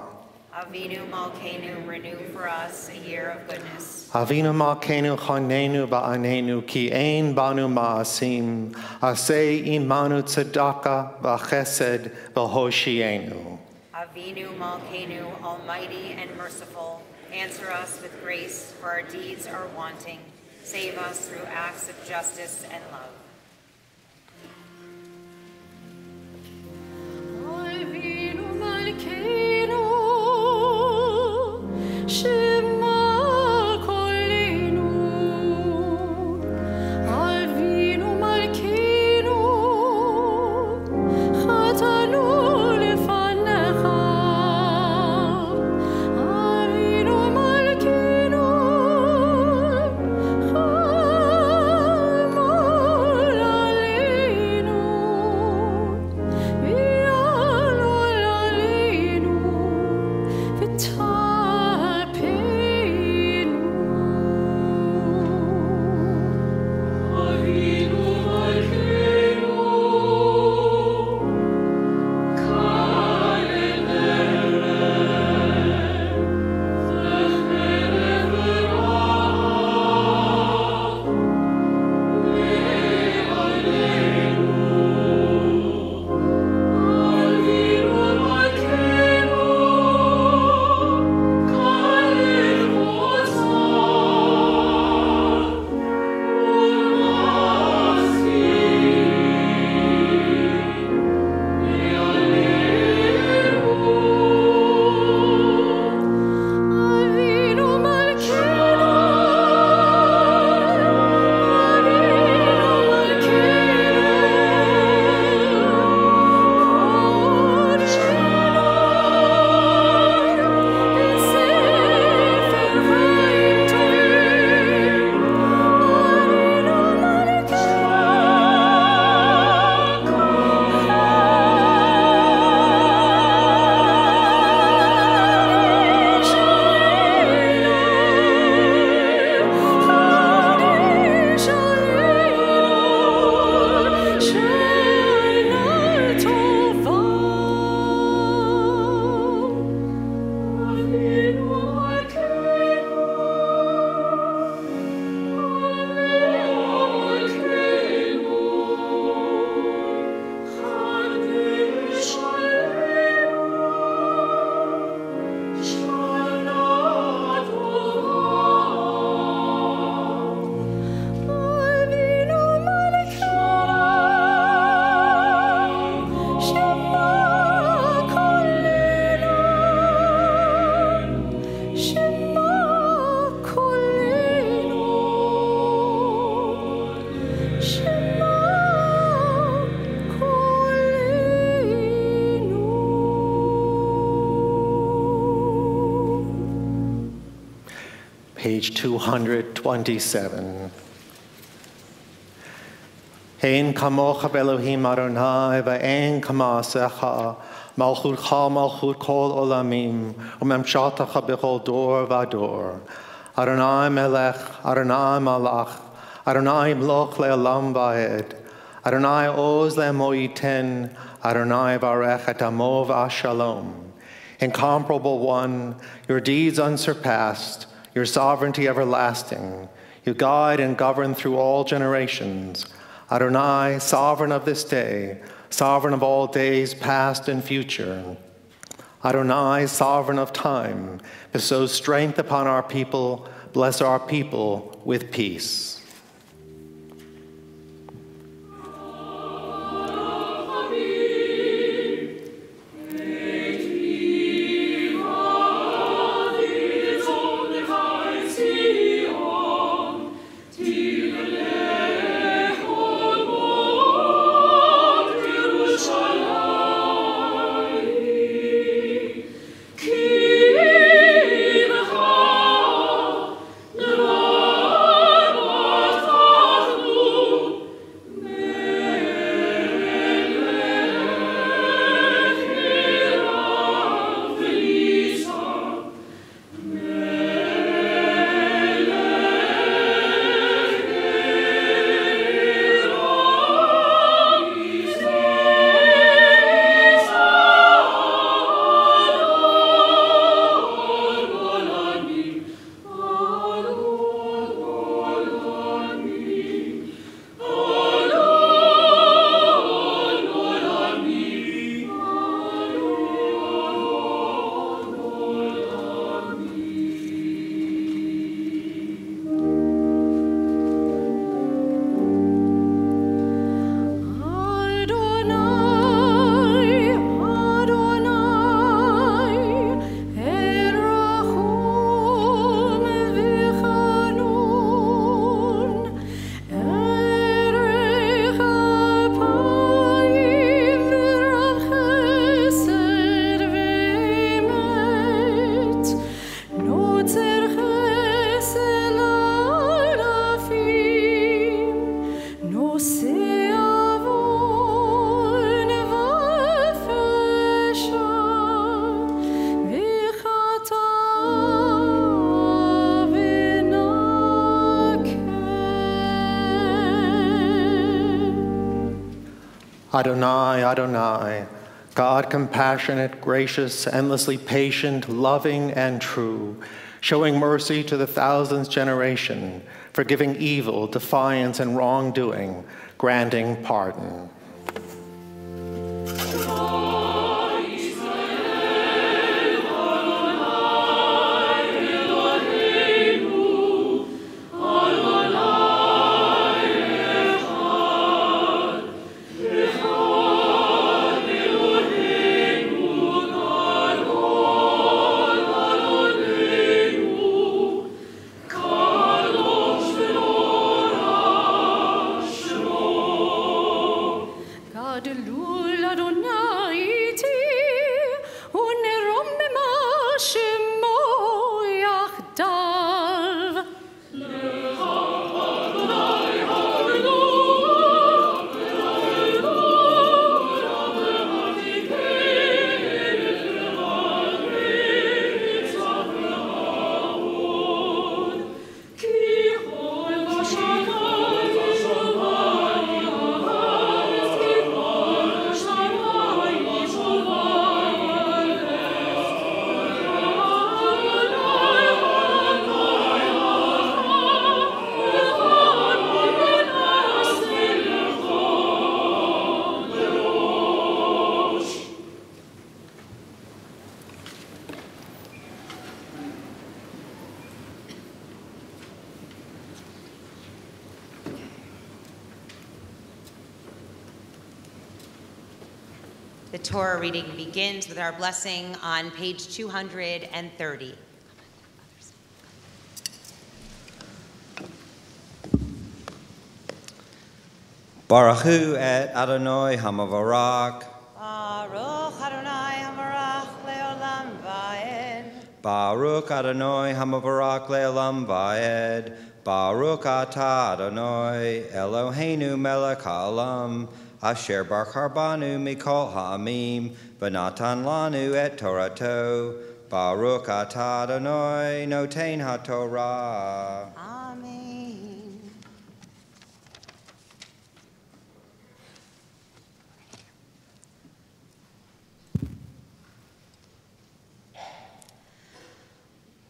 Avinu Malkeinu, renew for us a year of goodness. Avinu Malkeinu Chanenu Ba'anenu Ki Ein Banu Ma'asim Aseh Imanu Tzedaka V'Chesed V'Hoshienu. Avinu Malkeinu, almighty and merciful, answer us with grace, for our deeds are wanting. Save us through acts of justice and love. Avinu Malkeinu, Shema Kolenu. Avinu Malkeinu, page 227. Ein kamocha Elohim Adonai ve'en kamasecha malchutcha malchut kol olamim umemshatacha bechol dor vador. Adonai melech, Adonai malach, Adonai mloch le'olam va'ed. Adonai oz le'mo yiten, Adonai varech et amo v'ashalom. Incomparable one, your deeds unsurpassed, your sovereignty everlasting. You guide and govern through all generations. Adonai, sovereign of this day, sovereign of all days past and future. Adonai, sovereign of time, bestow strength upon our people, bless our people with peace. Adonai, Adonai, God compassionate, gracious, endlessly patient, loving, and true, showing mercy to the thousandth generation, forgiving evil, defiance, and wrongdoing, granting pardon. The Torah reading begins with our blessing on page 230. Baruch Hu et Adonai Hamavarach. Baruch Adonai Hamarach leolam va'ed. Baruch Adonai Hamavarak Le'olam Va'ed. Baruch Atah Adonai Eloheinu Melech HaOlam. Asher Baruch Harbanu Mikol Ha'amim. V'natan Lanu Et Torato. Baruch Atah Adonai Noten HaTorah. Amen.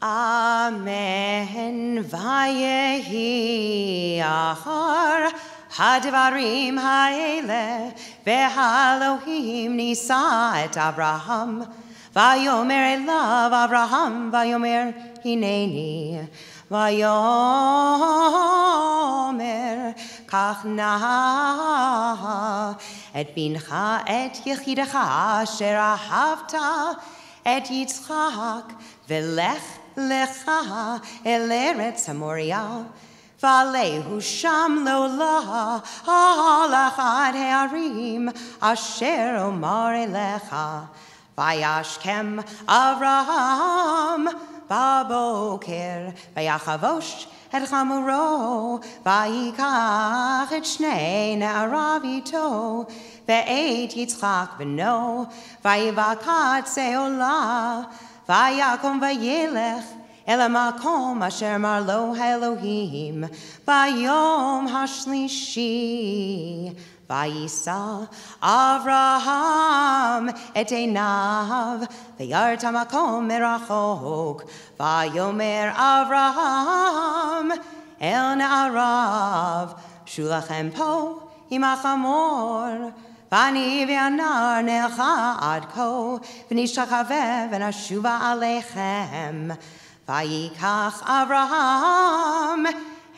Amen. Vayehi achar hadvarim ha'ele ve'Elohim nisa et Abraham. Vayomer elav Abraham, vayomer hineni, vayomer kach na et bincha et yechidecha asher ahavta et Yitzchak velech lecha el eretz hamoria valehu sham lo la halachad he'arim asher omar elecha. Vayashkem Avraham baboker, vayachavosh et chamuro, vayikach et shnei ne'arav ito, ve'et Yitzchak beno, vayivakat seolah, vayakom vayelech el hamakom asher mar lo Elohim, vayom hashlishi. Vayisa Avraham et einav v'yart hamakom merachok. Vayomer Avraham el na'arav shulachem po imach amor. Vani v'anar necha ad ko v'nishtachavev v'nashuva alechem. Vayikach Avraham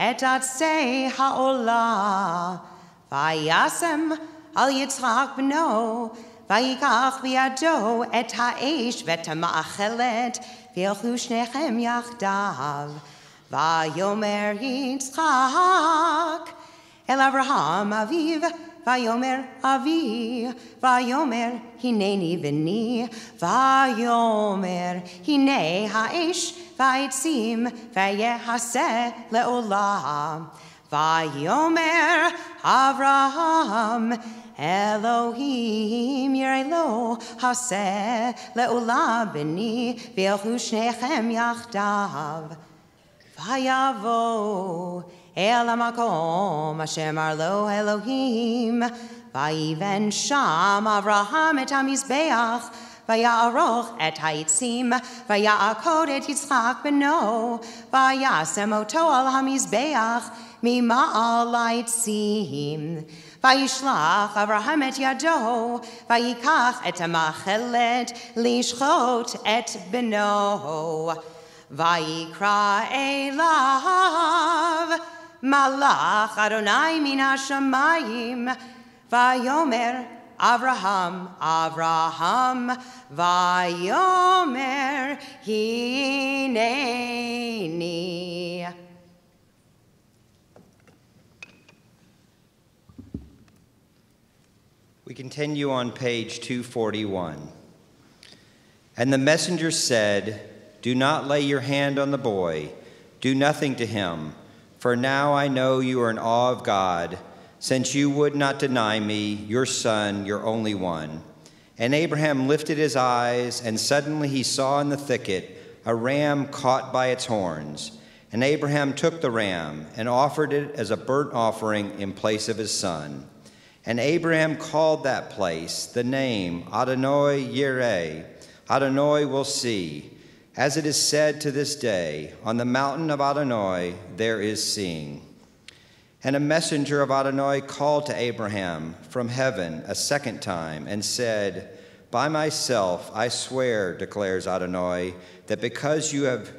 et atzei ha'olah. Vayasem al Yitzchak b'no, vayikach b'yado et ha'esh v'tama'achelet, v'yelchu shnechem yachdav. Vayomer Yitzchak el Avraham aviv, vayomer avi, vayomer hineni v'ni, vayomer hine ha'esh vayitzim vayehaseh le'olah. Vayomer Avraham Elohim Yirelo Haseh Le'olah B'ni V'yelchu Shnechem Yachdav. Vayavo El HaMakom Asher Mar Lo Elohim. Vayiven Sham Avraham Et HaMizbeach Vaya'aroch et ha'itzim, vaya'akod et Yitzchak beno, vayasem oto al hamizbeach, mima'al ha'itzim. Vayishlach Avraham et yado, vayikach et hamachelet, lishchot et beno. Vayikra elav, malach Adonai min hashamayim, vayomer Avraham, Avraham, vayomer hineni. We continue on page 241. And the messenger said, "Do not lay your hand on the boy. Do nothing to him. For now I know you are in awe of God, since you would not deny me, your son, your only one." And Abraham lifted his eyes, and suddenly he saw in the thicket a ram caught by its horns. And Abraham took the ram and offered it as a burnt offering in place of his son. And Abraham called that place the name Adonai Yireh, Adonai will see. As it is said to this day, on the mountain of Adonai there is seeing. And a messenger of Adonai called to Abraham from heaven a second time and said, "By myself I swear, declares Adonai, that because you have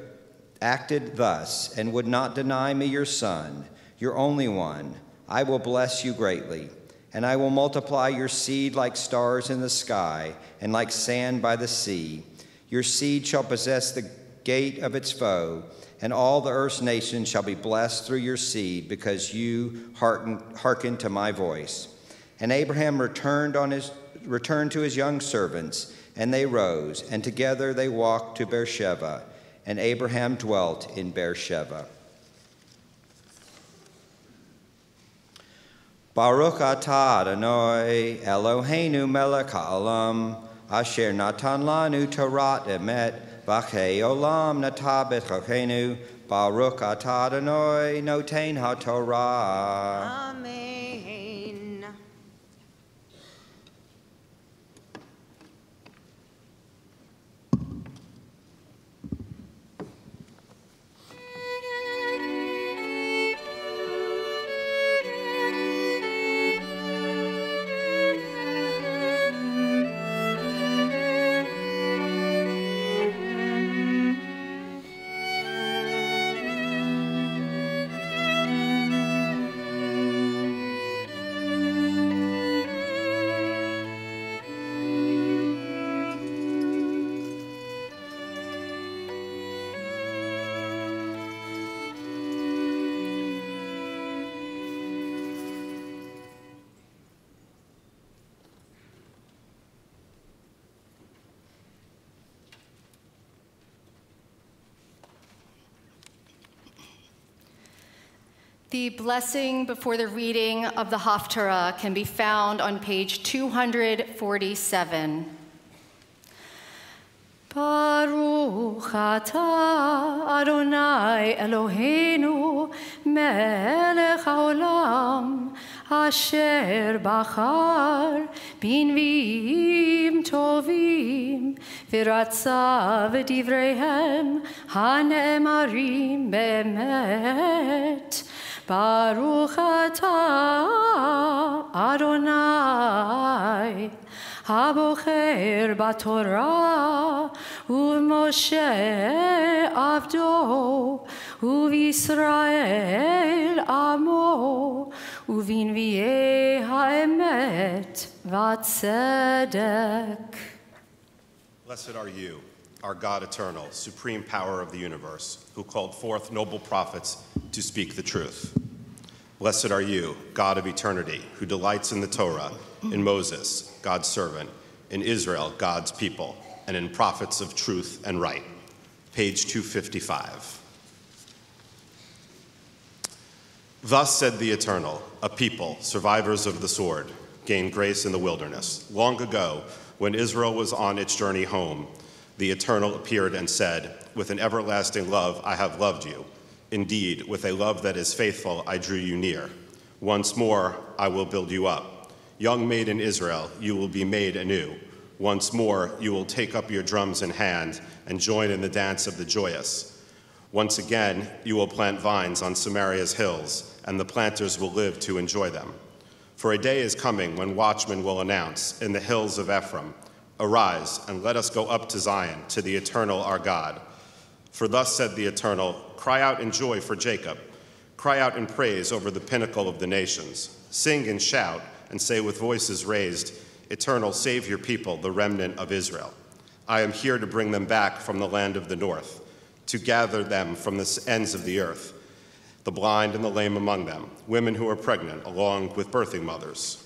acted thus and would not deny me your son, your only one, I will bless you greatly. And I will multiply your seed like stars in the sky and like sand by the sea. Your seed shall possess the gate of its foe, and all the earth's nations shall be blessed through your seed, because you hearkened to my voice." And Abraham returned to his young servants And they rose, and together they walked to Beersheba, and Abraham dwelt in Beersheba. Baruch atah Adonai Eloheinu melech ha'olam, asher natan lanu Torat emet, v'chei olam natah b'chochenu, Baruch atah Adonai noten ha'Torah. Amen. The blessing before the reading of the Haftarah can be found on page 247. Baruch atah Adonai Eloheinu melech haolam asher bachar b'nviim tovim v'ratza v'divreihem hane'emarim be'emet. Baruch atah Adonai Habocher b'Torah u'Moshe avdo u'Yisrael amo u'v'nvi'ei ha'emet v'tzedek. Blessed are you, our God eternal, supreme power of the universe, who called forth noble prophets to speak the truth. Blessed are you, God of eternity, who delights in the Torah, in Moses, God's servant, in Israel, God's people, and in prophets of truth and right. Page 255. Thus said the Eternal, a people, survivors of the sword, gained grace in the wilderness. Long ago, when Israel was on its journey home, the Eternal appeared and said, with an everlasting love I have loved you. Indeed, with a love that is faithful, I drew you near. Once more, I will build you up. Young maiden Israel, you will be made anew. Once more, you will take up your drums in hand and join in the dance of the joyous. Once again, you will plant vines on Samaria's hills, and the planters will live to enjoy them. For a day is coming when watchmen will announce in the hills of Ephraim, arise, and let us go up to Zion, to the Eternal our God. For thus said the Eternal, cry out in joy for Jacob. Cry out in praise over the pinnacle of the nations. Sing and shout and say with voices raised, Eternal, save your people, the remnant of Israel. I am here to bring them back from the land of the north, to gather them from the ends of the earth, the blind and the lame among them, women who are pregnant, along with birthing mothers.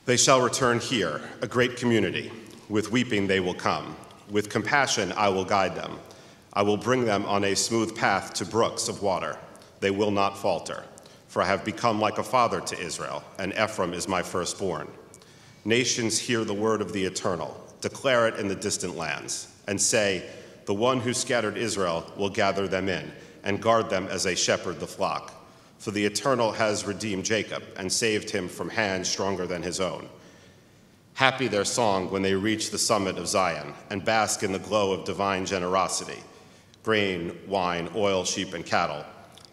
They shall return here, a great community. With weeping they will come. With compassion I will guide them. I will bring them on a smooth path to brooks of water. They will not falter, for I have become like a father to Israel, and Ephraim is my firstborn. Nations hear the word of the Eternal, declare it in the distant lands, and say, the one who scattered Israel will gather them in, and guard them as a shepherd the flock. For the Eternal has redeemed Jacob, and saved him from hands stronger than his own. Happy their song when they reach the summit of Zion, and bask in the glow of divine generosity. Grain, wine, oil, sheep, and cattle.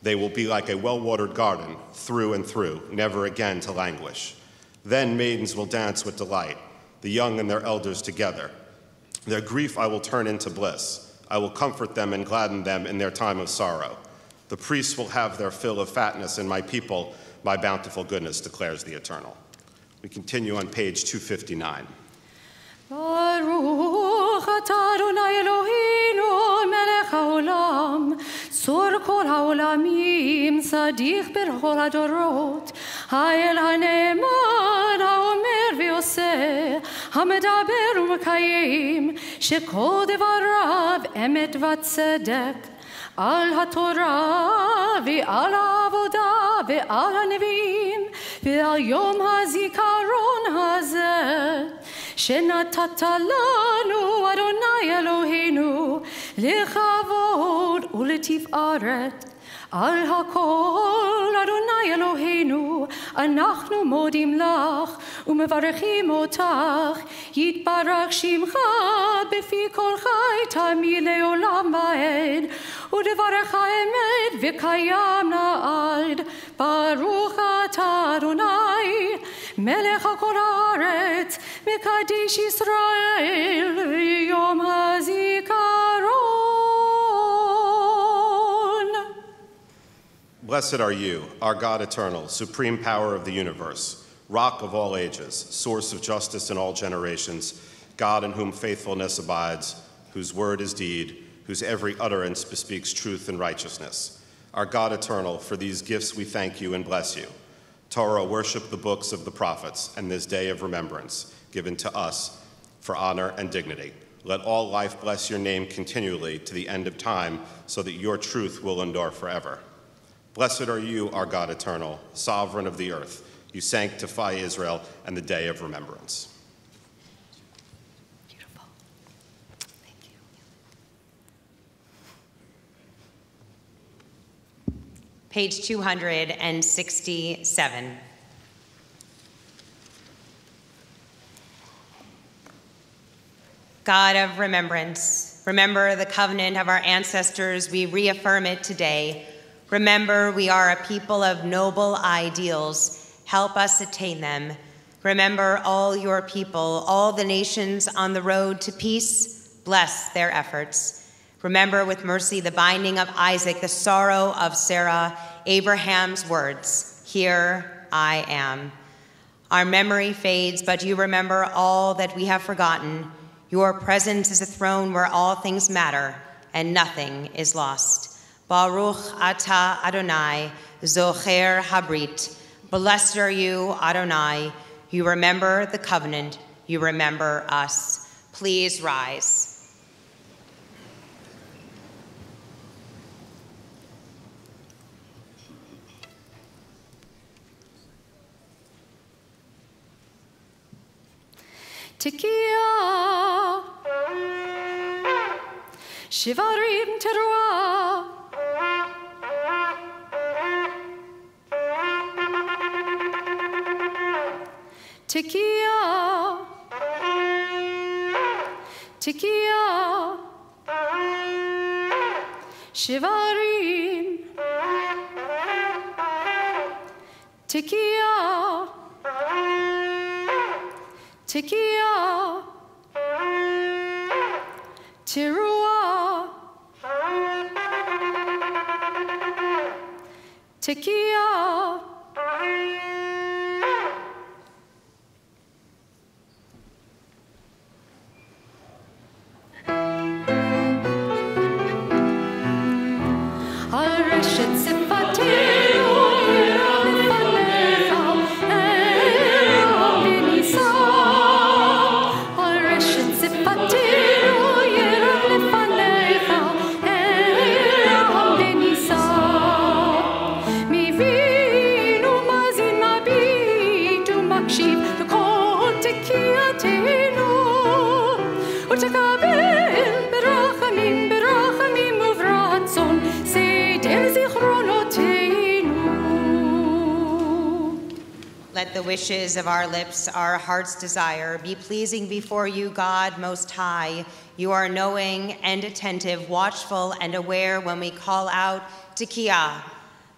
They will be like a well-watered garden, through and through, never again to languish. Then maidens will dance with delight, the young and their elders together. Their grief I will turn into bliss. I will comfort them and gladden them in their time of sorrow. The priests will have their fill of fatness, and my people my bountiful goodness, declares the Eternal. We continue on page 259. Baruch atah Adonai Eloheinu melech haolam, sor kol haolamim, tzaddik b'chol hadorot, ha'el ha'ne'eman ha'omer v'yoseh, המדבר ומקיים, שכל דבריו אמת וצדק, על התורה ועל העבודה ועל הנביאים ועל יום הזיכרון הזה שנתת לנו, אדוני אלוהינו, לכבוד ולתפארת. על הכל, אדוני אלוהינו, אנחנו מודים לך ומברכים אותך. יתברך שמך בפי כל חי תמיד לעולם ועד, ודברך אמת וקיים לעד. ברוך אתה אדוני, מלך כל הארץ, מקדיש ישראל ביום הזיכרון. Blessed are you, our God eternal, supreme power of the universe, rock of all ages, source of justice in all generations, God in whom faithfulness abides, whose word is deed, whose every utterance bespeaks truth and righteousness. Our God eternal, for these gifts we thank you and bless you. Torah, worship the books of the prophets and this day of remembrance given to us for honor and dignity. Let all life bless your name continually to the end of time, so that your truth will endure forever. Blessed are you, our God eternal, sovereign of the earth. You sanctify Israel and the day of remembrance. Beautiful. Thank you. Page 267. God of remembrance, remember the covenant of our ancestors. We reaffirm it today. Remember, we are a people of noble ideals. Help us attain them. Remember all your people, all the nations on the road to peace. Bless their efforts. Remember with mercy the binding of Isaac, the sorrow of Sarah, Abraham's words, "Here I am." Our memory fades, but you remember all that we have forgotten. Your presence is a throne where all things matter and nothing is lost. Baruch atah Adonai, Zocher Habrit. Blessed are you, Adonai. You remember the covenant. You remember us. Please rise. Tekiah, Shivarim Teruah, Tekiah, Tekiah, Shivarim, Tekiah, Tekiah, Teruah, Tekiah. Let the wishes of our lips, our heart's desire, be pleasing before you, God Most High. You are knowing and attentive, watchful and aware when we call out, Tekiah.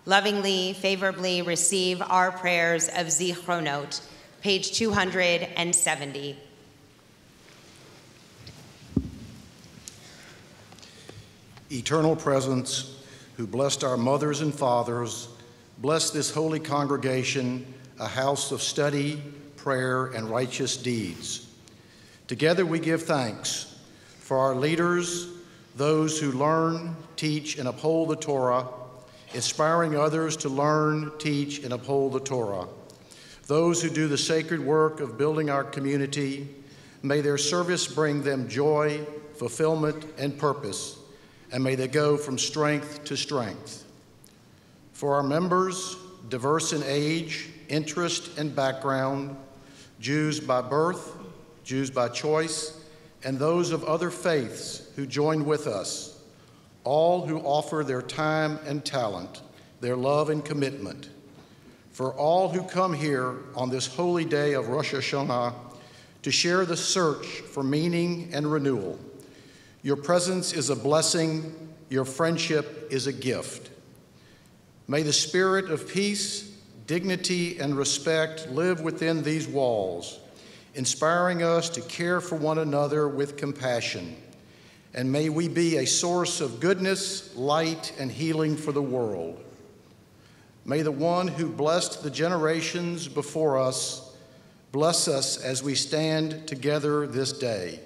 Lovingly, favorably receive our prayers of Zichronot, page 270. Eternal Presence, who blessed our mothers and fathers, bless this holy congregation, a house of study, prayer, and righteous deeds. Together we give thanks for our leaders, those who learn, teach, and uphold the Torah, inspiring others to learn, teach, and uphold the Torah. Those who do the sacred work of building our community, May their service bring them joy, fulfillment, and purpose, and may they go from strength to strength. For our members, diverse in age, interest, and background, Jews by birth, Jews by choice, and those of other faiths who join with us, all who offer their time and talent, their love and commitment. For all who come here on this holy day of Rosh Hashanah to share the search for meaning and renewal. Your presence is a blessing, your friendship is a gift. May the spirit of peace, dignity, and respect live within these walls, inspiring us to care for one another with compassion. And may we be a source of goodness, light, and healing for the world. May the one who blessed the generations before us bless us as we stand together this day.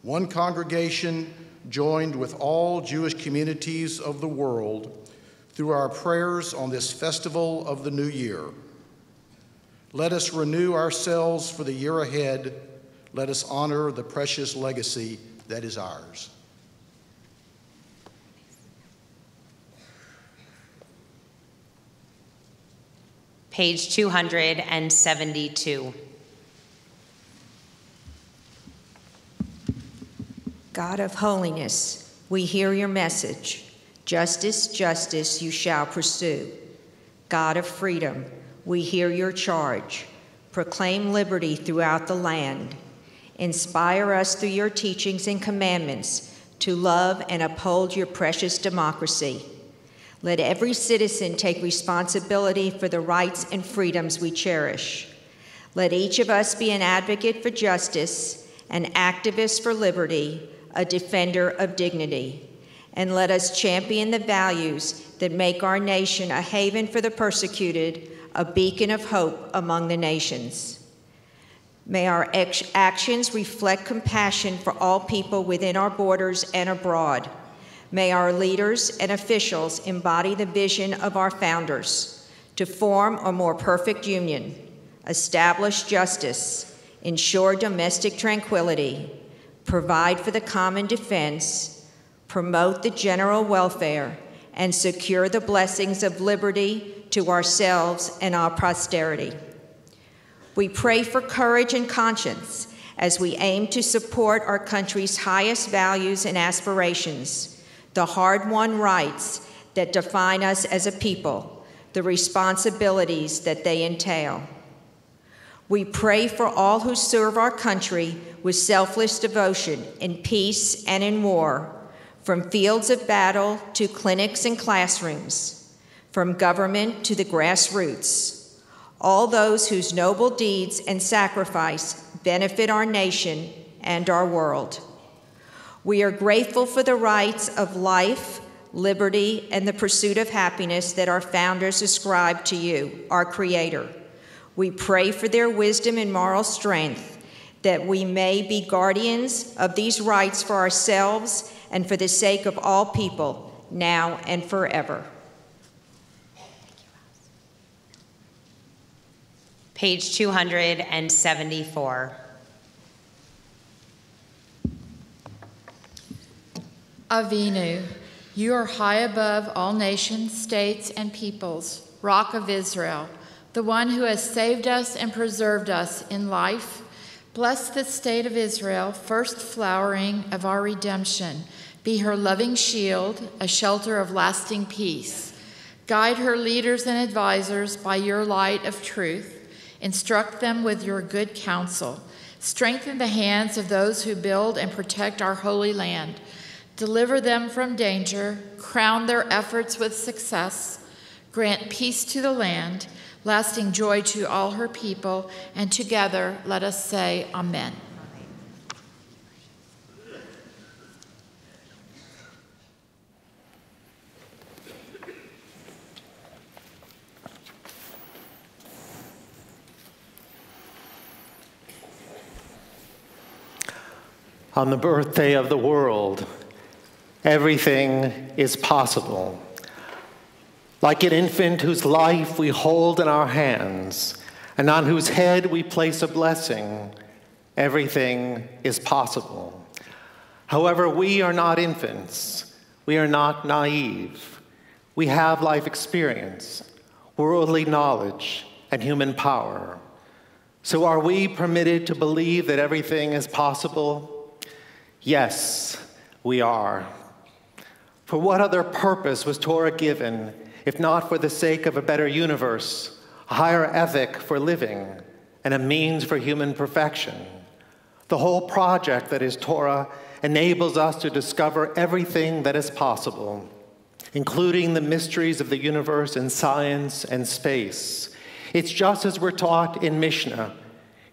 One congregation joined with all Jewish communities of the world through our prayers on this festival of the new year. Let us renew ourselves for the year ahead. Let us honor the precious legacy that is ours. Page 272. God of holiness, we hear your message. Justice, justice you shall pursue. God of freedom, we hear your charge. Proclaim liberty throughout the land. Inspire us through your teachings and commandments to love and uphold your precious democracy. Let every citizen take responsibility for the rights and freedoms we cherish. Let each of us be an advocate for justice, an activist for liberty, a defender of dignity. And let us champion the values that make our nation a haven for the persecuted, a beacon of hope among the nations. May our actions reflect compassion for all people within our borders and abroad. May our leaders and officials embody the vision of our founders to form a more perfect union, establish justice, ensure domestic tranquility, provide for the common defense, promote the general welfare, and secure the blessings of liberty to ourselves and our posterity. We pray for courage and conscience as we aim to support our country's highest values and aspirations, the hard-won rights that define us as a people, the responsibilities that they entail. We pray for all who serve our country with selfless devotion in peace and in war, from fields of battle to clinics and classrooms, from government to the grassroots, all those whose noble deeds and sacrifice benefit our nation and our world. We are grateful for the rights of life, liberty, and the pursuit of happiness that our founders ascribed to you, our Creator. We pray for their wisdom and moral strength, that we may be guardians of these rights for ourselves and for the sake of all people, now and forever. Page 274. Avinu, you are high above all nations, states, and peoples, Rock of Israel, the one who has saved us and preserved us in life. Bless the state of Israel, first flowering of our redemption. Be her loving shield, a shelter of lasting peace. Guide her leaders and advisors by your light of truth. Instruct them with your good counsel. Strengthen the hands of those who build and protect our holy land. Deliver them from danger, crown their efforts with success, grant peace to the land, lasting joy to all her people, and together let us say Amen. On the birthday of the world, everything is possible. Like an infant whose life we hold in our hands, and on whose head we place a blessing, everything is possible. However, we are not infants. We are not naive. We have life experience, worldly knowledge, and human power. So are we permitted to believe that everything is possible? Yes, we are. For what other purpose was Torah given, if not for the sake of a better universe, a higher ethic for living, and a means for human perfection? The whole project that is Torah enables us to discover everything that is possible, including the mysteries of the universe and science and space. It's just as we're taught in Mishnah.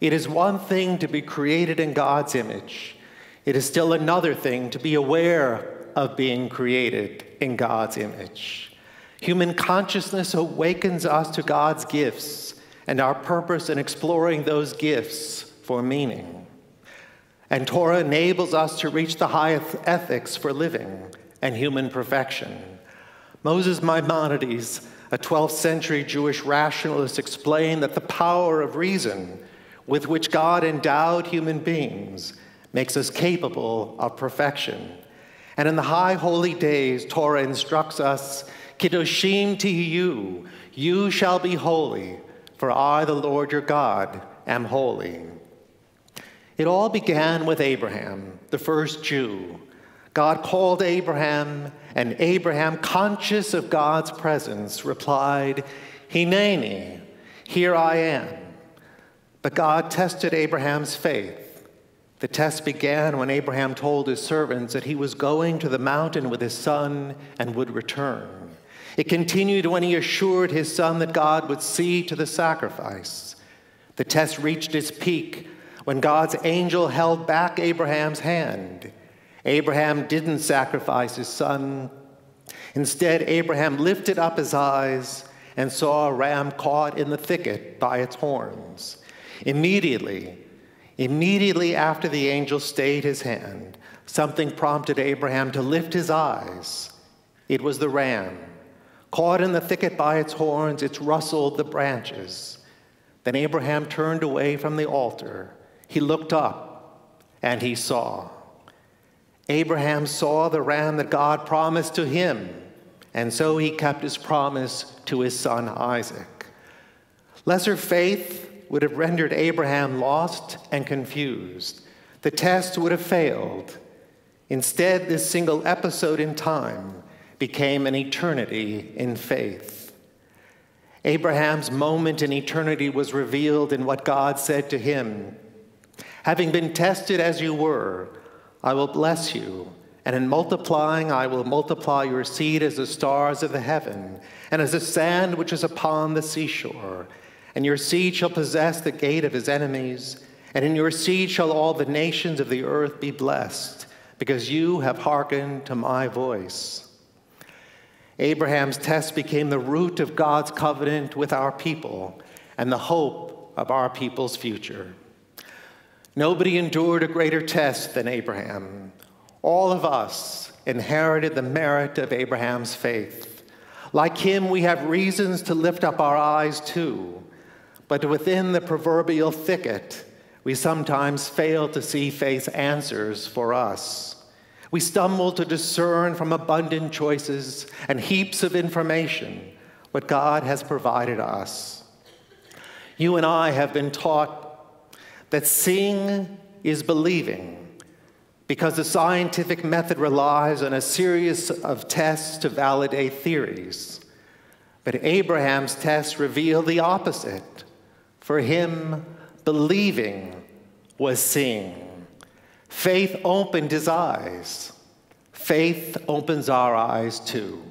It is one thing to be created in God's image. It is still another thing to be aware of being created in God's image. Human consciousness awakens us to God's gifts and our purpose in exploring those gifts for meaning. And Torah enables us to reach the highest ethics for living and human perfection. Moses Maimonides, a 12th century Jewish rationalist, explained that the power of reason with which God endowed human beings makes us capable of perfection. And in the high holy days, Torah instructs us, Kedoshim tihiyu, you shall be holy, for I, the Lord your God, am holy. It all began with Abraham, the first Jew. God called Abraham, and Abraham, conscious of God's presence, replied, Hineni, here I am. But God tested Abraham's faith. The test began when Abraham told his servants that he was going to the mountain with his son and would return. It continued when he assured his son that God would see to the sacrifice. The test reached its peak when God's angel held back Abraham's hand. Abraham didn't sacrifice his son. Instead, Abraham lifted up his eyes and saw a ram caught in the thicket by its horns. Immediately after the angel stayed his hand, something prompted Abraham to lift his eyes. It was the ram. Caught in the thicket by its horns, it rustled the branches. Then Abraham turned away from the altar. He looked up, and he saw. Abraham saw the ram that God promised to him, and so he kept his promise to his son Isaac. Lesser faith would have rendered Abraham lost and confused. The test would have failed. Instead, this single episode in time became an eternity in faith. Abraham's moment in eternity was revealed in what God said to him. Having been tested as you were, I will bless you, and in multiplying I will multiply your seed as the stars of the heaven, and as the sand which is upon the seashore. And your seed shall possess the gate of his enemies, and in your seed shall all the nations of the earth be blessed, because you have hearkened to my voice. Abraham's test became the root of God's covenant with our people and the hope of our people's future. Nobody endured a greater test than Abraham. All of us inherited the merit of Abraham's faith. Like him, we have reasons to lift up our eyes too. But within the proverbial thicket, we sometimes fail to see faith's answers for us. We stumble to discern from abundant choices and heaps of information what God has provided us. You and I have been taught that seeing is believing, because the scientific method relies on a series of tests to validate theories. But Abraham's test revealed the opposite. For him, believing was seeing. Faith opened his eyes. Faith opens our eyes too.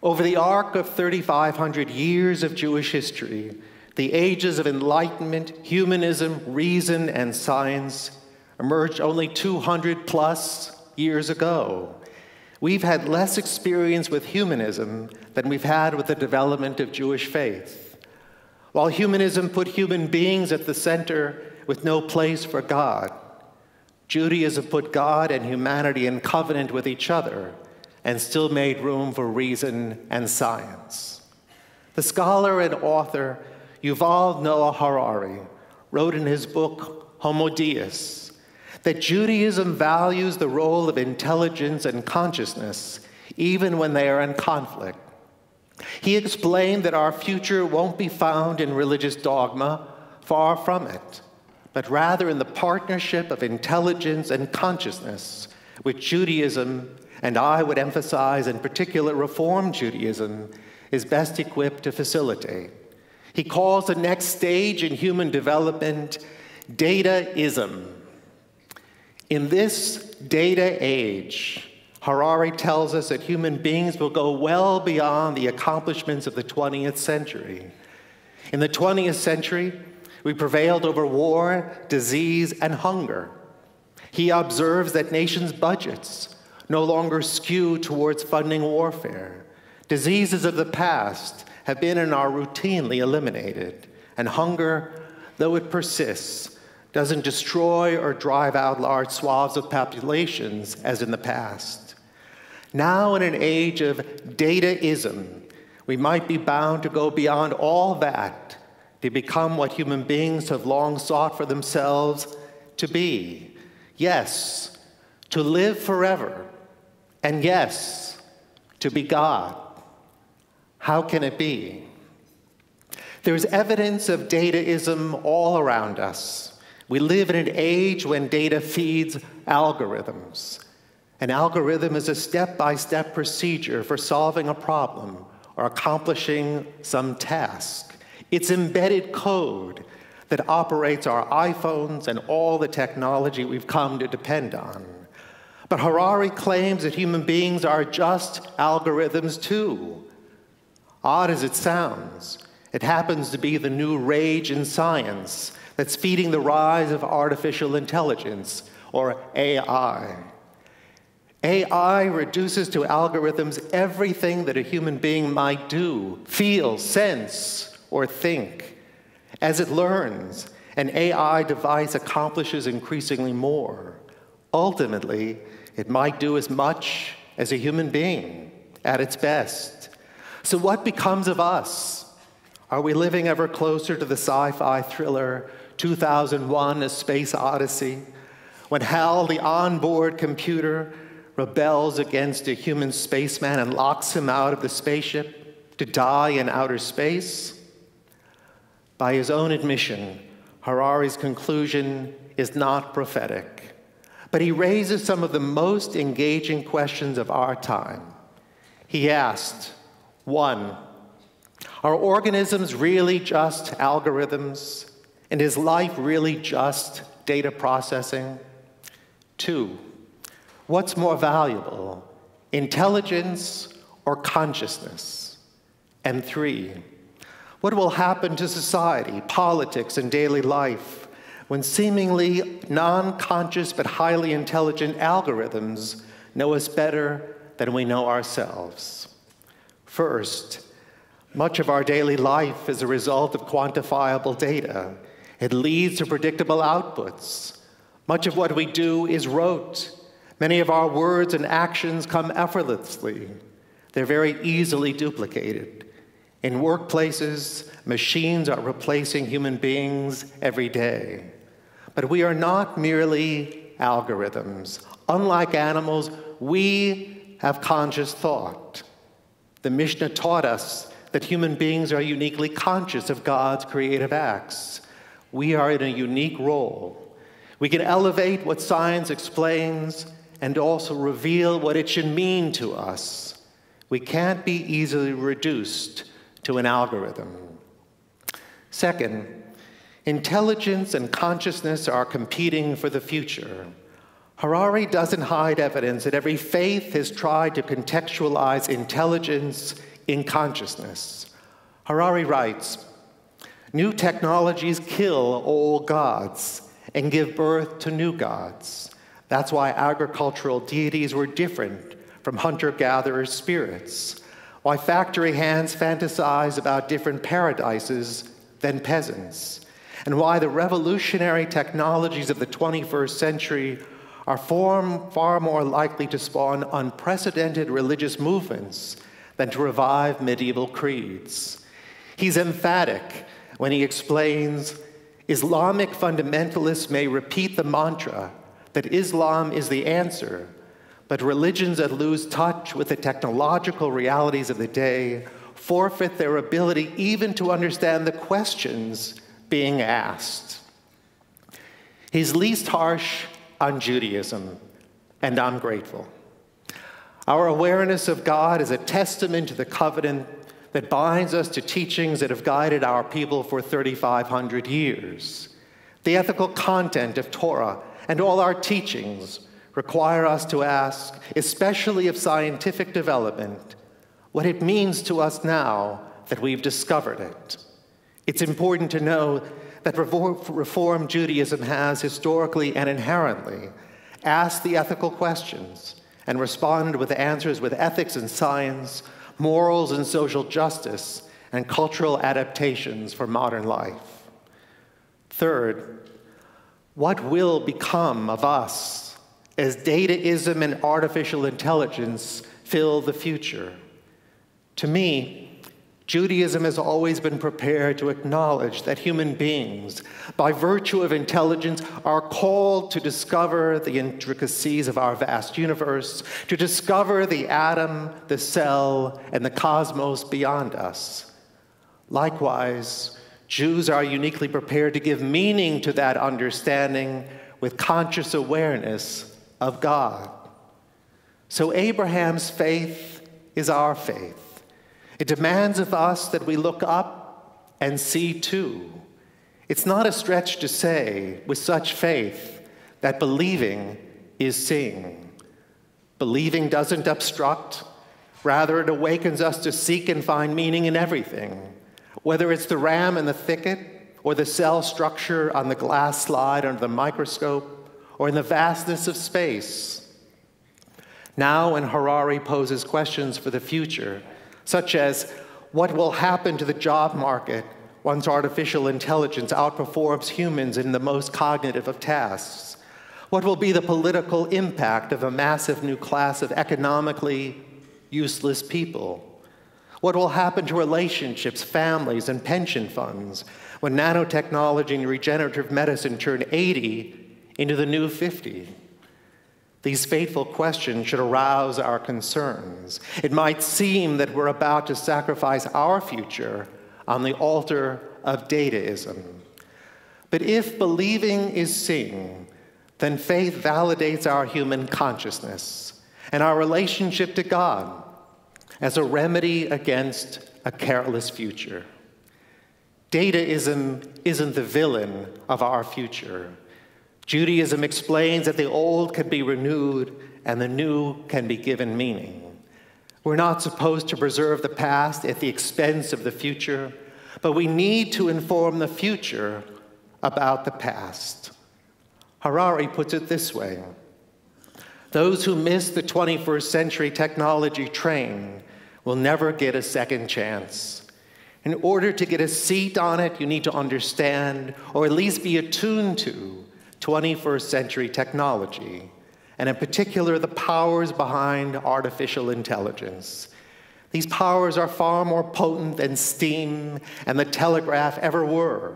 Over the arc of 3,500 years of Jewish history, the ages of enlightenment, humanism, reason, and science emerged only 200 plus years ago. We've had less experience with humanism than we've had with the development of Jewish faith. While humanism put human beings at the center with no place for God, Judaism put God and humanity in covenant with each other and still made room for reason and science. The scholar and author Yuval Noah Harari wrote in his book, homo deus, that Judaism values the role of intelligence and consciousness even when they are in conflict. He explained that our future won't be found in religious dogma, far from it, but rather in the partnership of intelligence and consciousness, which Judaism, and I would emphasize in particular Reform Judaism, is best equipped to facilitate. He calls the next stage in human development dataism. In this data age, Harari tells us that human beings will go well beyond the accomplishments of the 20th century. In the 20th century, we prevailed over war, disease, and hunger. He observes that nations' budgets no longer skew towards funding warfare. Diseases of the past have been and are routinely eliminated, and hunger, though it persists, doesn't destroy or drive out large swaths of populations as in the past. Now, in an age of dataism, we might be bound to go beyond all that to become what human beings have long sought for themselves to be. Yes, to live forever, and yes, to be God. How can it be? There's evidence of dataism all around us. We live in an age when data feeds algorithms. An algorithm is a step-by-step procedure for solving a problem or accomplishing some task. It's embedded code that operates our iPhones and all the technology we've come to depend on. But Harari claims that human beings are just algorithms too. Odd as it sounds, it happens to be the new rage in science that's feeding the rise of artificial intelligence, or AI. AI reduces to algorithms everything that a human being might do, feel, sense, or think. As it learns, an AI device accomplishes increasingly more. Ultimately, it might do as much as a human being at its best. So what becomes of us? Are we living ever closer to the sci-fi thriller 2001: A Space Odyssey, when Hal, the onboard computer, rebels against a human spaceman and locks him out of the spaceship to die in outer space? By his own admission, Harari's conclusion is not prophetic, but he raises some of the most engaging questions of our time. He asked, 1, are organisms really just algorithms? And is life really just data processing? 2, what's more valuable, intelligence or consciousness? And 3, what will happen to society, politics, and daily life when seemingly non-conscious but highly intelligent algorithms know us better than we know ourselves? First, much of our daily life is a result of quantifiable data. It leads to predictable outputs. Much of what we do is rote. Many of our words and actions come effortlessly. They're very easily duplicated. In workplaces, machines are replacing human beings every day. But we are not merely algorithms. Unlike animals, we have conscious thought. The Mishnah taught us that human beings are uniquely conscious of God's creative acts. We are in a unique role. We can elevate what science explains and also reveal what it should mean to us. We can't be easily reduced to an algorithm. Second, intelligence and consciousness are competing for the future. Harari doesn't hide evidence that every faith has tried to contextualize intelligence in consciousness. Harari writes, new technologies kill old gods and give birth to new gods. That's why agricultural deities were different from hunter-gatherer spirits, why factory hands fantasize about different paradises than peasants, and why the revolutionary technologies of the 21st century are far more likely to spawn unprecedented religious movements than to revive medieval creeds. He's emphatic when he explains, Islamic fundamentalists may repeat the mantra that Islam is the answer, but religions that lose touch with the technological realities of the day forfeit their ability even to understand the questions being asked. He's least harsh on Judaism, and I'm grateful. Our awareness of God is a testament to the covenant that binds us to teachings that have guided our people for 3,500 years. The ethical content of Torah and all our teachings require us to ask, especially of scientific development, what it means to us now that we've discovered it. It's important to know that Reform Judaism has historically and inherently asked the ethical questions and responded with answers with ethics and science, morals and social justice, and cultural adaptations for modern life. Third, what will become of us as dataism and artificial intelligence fill the future? To me, Judaism has always been prepared to acknowledge that human beings, by virtue of intelligence, are called to discover the intricacies of our vast universe, to discover the atom, the cell, and the cosmos beyond us. Likewise, Jews are uniquely prepared to give meaning to that understanding with conscious awareness of God. So Abraham's faith is our faith. It demands of us that we look up and see too. It's not a stretch to say, with such faith, that believing is seeing. Believing doesn't obstruct. Rather, it awakens us to seek and find meaning in everything, whether it's the ram in the thicket, or the cell structure on the glass slide under the microscope, or in the vastness of space. Now, when Harari poses questions for the future, such as what will happen to the job market once artificial intelligence outperforms humans in the most cognitive of tasks? What will be the political impact of a massive new class of economically useless people? What will happen to relationships, families, and pension funds when nanotechnology and regenerative medicine turn 80 into the new 50? These fateful questions should arouse our concerns. It might seem that we're about to sacrifice our future on the altar of dataism. But if believing is seeing, then faith validates our human consciousness and our relationship to God as a remedy against a careless future. Dataism isn't the villain of our future. Judaism explains that the old can be renewed and the new can be given meaning. We're not supposed to preserve the past at the expense of the future, but we need to inform the future about the past. Harari puts it this way: those who miss the 21st century technology train will never get a second chance. In order to get a seat on it, you need to understand, or at least be attuned to, 21st century technology, and in particular, the powers behind artificial intelligence. These powers are far more potent than steam and the telegraph ever were,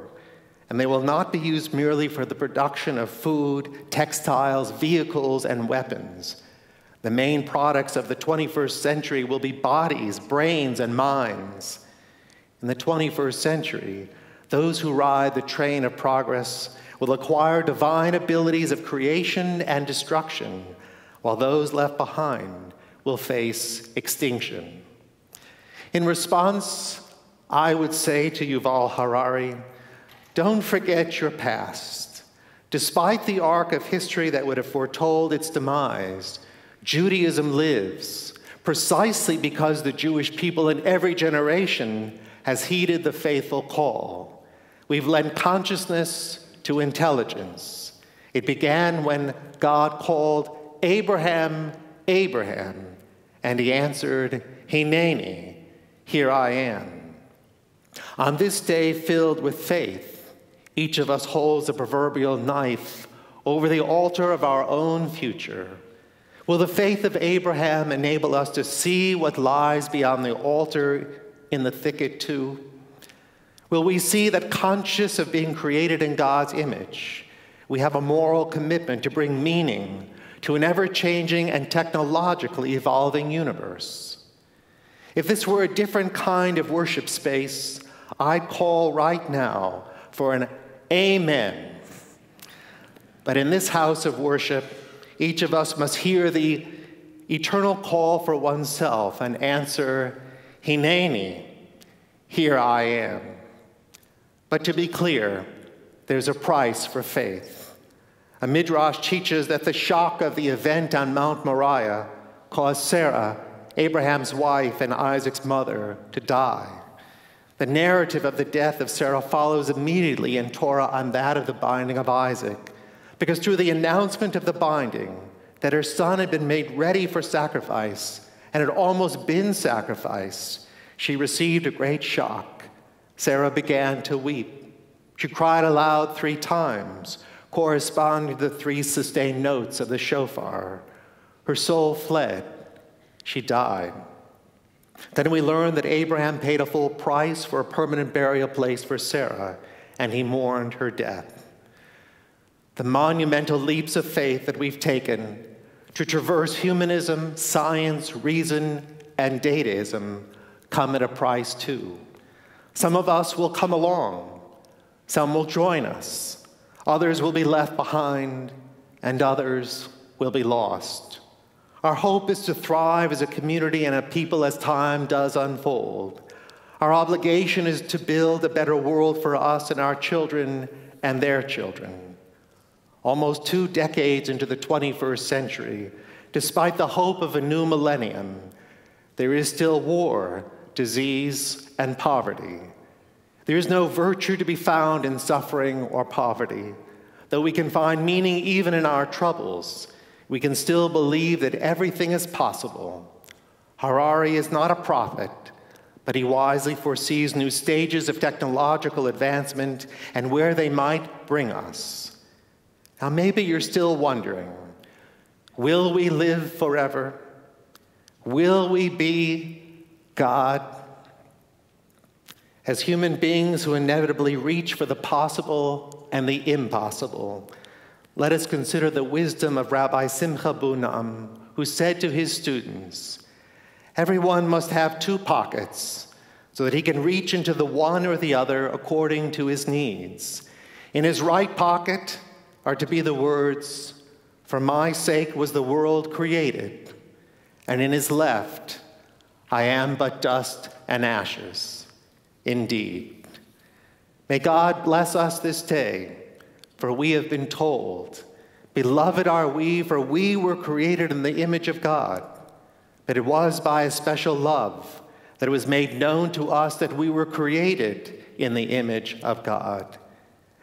and they will not be used merely for the production of food, textiles, vehicles, and weapons. The main products of the 21st century will be bodies, brains, and minds. In the 21st century, those who ride the train of progress will acquire divine abilities of creation and destruction, while those left behind will face extinction. In response, I would say to Yuval Harari, don't forget your past. Despite the arc of history that would have foretold its demise, Judaism lives, precisely because the Jewish people in every generation has heeded the faithful call. We've lent consciousness to intelligence. It began when God called Abraham, Abraham, and he answered, Hineni, here I am. On this day filled with faith, each of us holds a proverbial knife over the altar of our own future. Will the faith of Abraham enable us to see what lies beyond the altar in the thicket too? Will we see that, conscious of being created in God's image, we have a moral commitment to bring meaning to an ever-changing and technologically evolving universe? If this were a different kind of worship space, I'd call right now for an amen. But in this house of worship, each of us must hear the eternal call for oneself and answer, Hineni, here I am. But to be clear, there's a price for faith. A midrash teaches that the shock of the event on Mount Moriah caused Sarah, Abraham's wife and Isaac's mother, to die. The narrative of the death of Sarah follows immediately in Torah on that of the binding of Isaac, because through the announcement of the binding that her son had been made ready for sacrifice and had almost been sacrificed, she received a great shock. Sarah began to weep. She cried aloud 3 times, corresponding to the 3 sustained notes of the shofar. Her soul fled. She died. Then we learn that Abraham paid a full price for a permanent burial place for Sarah, and he mourned her death. The monumental leaps of faith that we've taken to traverse humanism, science, reason, and dataism come at a price too. Some of us will come along. Some will join us. Others will be left behind, and others will be lost. Our hope is to thrive as a community and a people as time does unfold. Our obligation is to build a better world for us and our children and their children. Almost 2 decades into the 21st century, despite the hope of a new millennium, there is still war, disease, and poverty. There is no virtue to be found in suffering or poverty. Though we can find meaning even in our troubles, we can still believe that everything is possible. Harari is not a prophet, but he wisely foresees new stages of technological advancement and where they might bring us. Now, maybe you're still wondering, will we live forever? Will we be God? As human beings who inevitably reach for the possible and the impossible, let us consider the wisdom of Rabbi Simcha Bunam, who said to his students, everyone must have 2 pockets so that he can reach into the one or the other according to his needs. In his right pocket are to be the words, "For my sake was the world created," and in his left, "I am but dust and ashes." Indeed. May God bless us this day, for we have been told, "Beloved are we, for we were created in the image of God." But it was by a special love that it was made known to us that we were created in the image of God.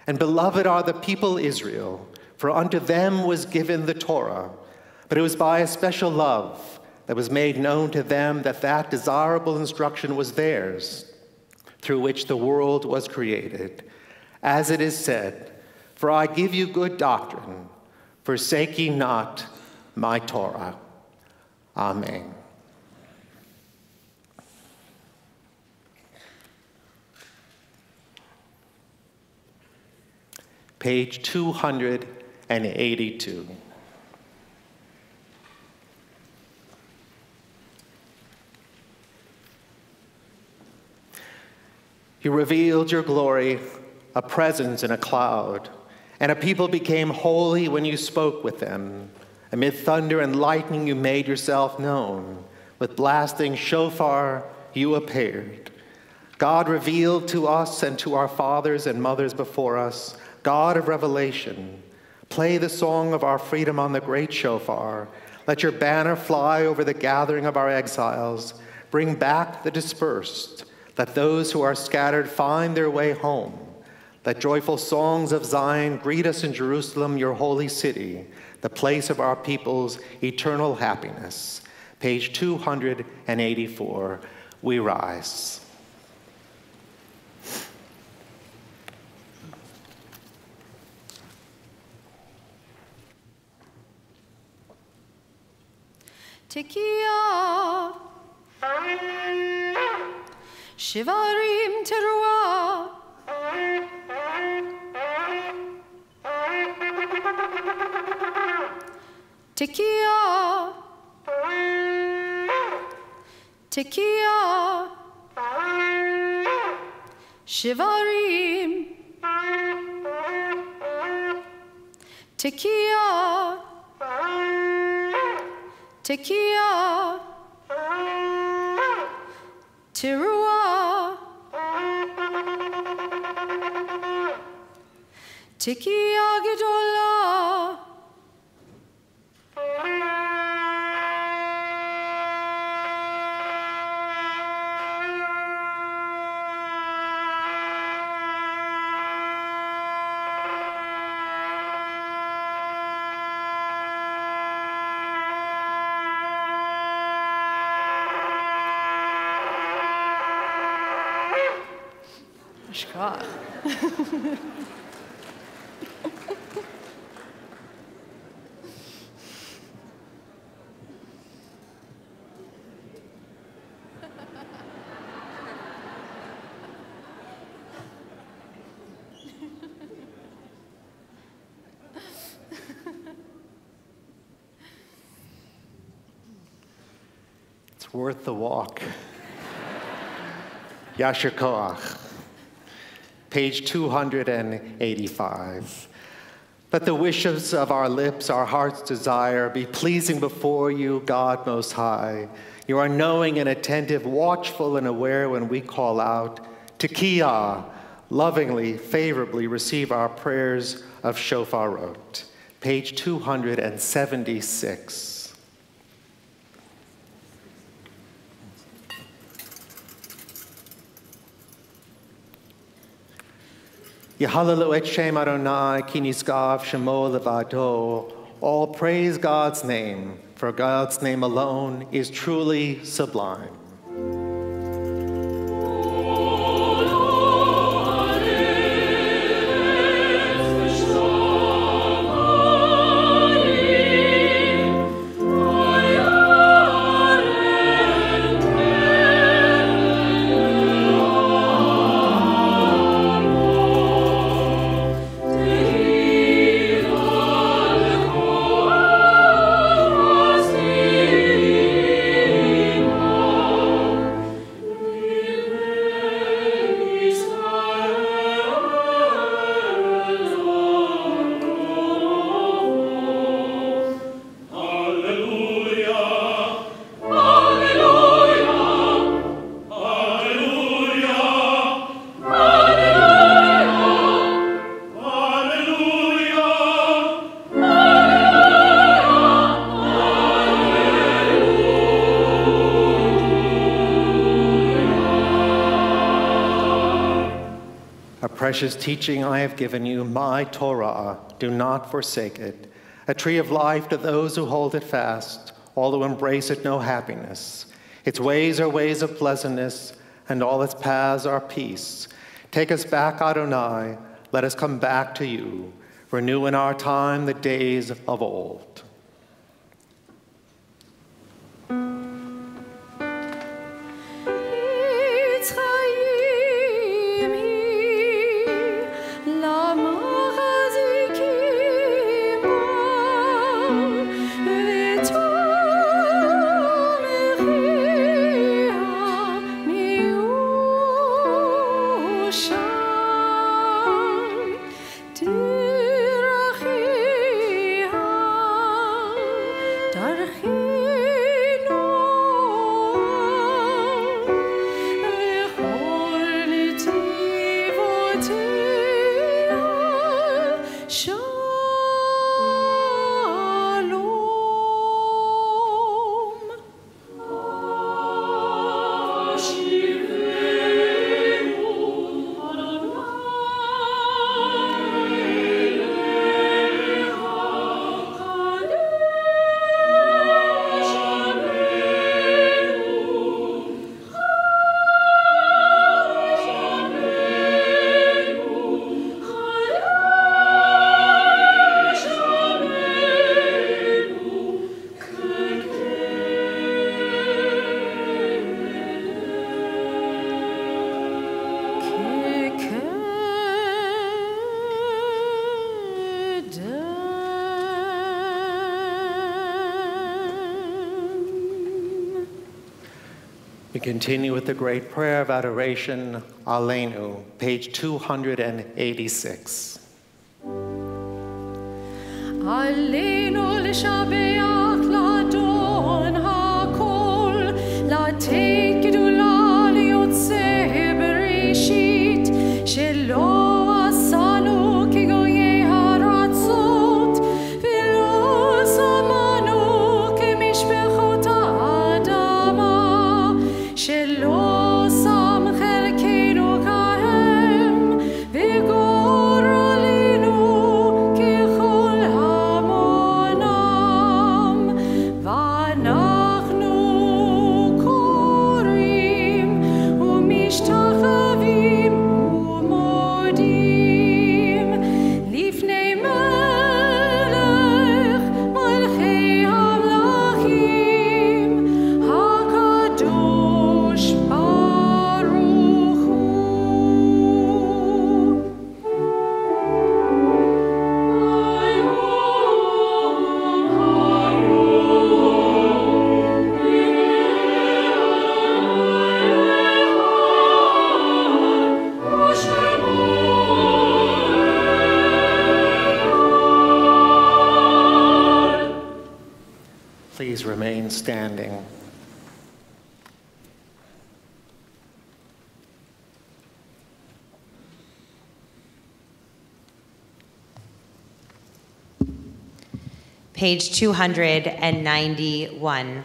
And beloved are the people Israel, for unto them was given the Torah. But it was by a special love that was made known to them that that desirable instruction was theirs, through which the world was created. As it is said, "For I give you good doctrine, forsake ye not my Torah." Amen. Page 282. You revealed your glory, a presence in a cloud, and a people became holy when you spoke with them. Amid thunder and lightning you made yourself known. With blasting shofar you appeared. God revealed to us and to our fathers and mothers before us, God of revelation, play the song of our freedom on the great shofar. Let your banner fly over the gathering of our exiles. Bring back the dispersed. Let those who are scattered find their way home. Let joyful songs of Zion greet us in Jerusalem, your holy city, the place of our people's eternal happiness. Page 284, we rise. Tekiah. Shivarim teruah. Tekiah. Tekiah. Shivarim. Tekiah. Tekiah. Teruah. Tekiah gedolah. Shkach. It's worth the walk. Yasher Koach. Page 285. Let the wishes of our lips, our heart's desire, be pleasing before you, God Most High. You are knowing and attentive, watchful and aware when we call out. Tekiah, lovingly, favorably receive our prayers of shofarot. Page 276. Yehalalu et Shem Adonai ki nisgav shemo levado. All praise God's name, for God's name alone is truly sublime. Precious teaching I have given you, my Torah, do not forsake it. A tree of life to those who hold it fast, all who embrace it know happiness. Its ways are ways of pleasantness, and all its paths are peace. Take us back, Adonai, let us come back to you. Renew in our time the days of old. We continue with the great prayer of adoration, Aleinu, page 286. Aleinu l'shabeach l'adon hakol, l'tekidu l'yotzeh bereshit, shelo asanu kigoyei haratzot, v'lo samanu kemishpechot ha'adama, shelo sam chelkeinu kahem, v'gor alenu kechol hamonam, v'anachnu korim u'mishtachavim u'modim lifnei melech malchei hamlachim hakadosh baruch hu. Please remain standing. Page 291.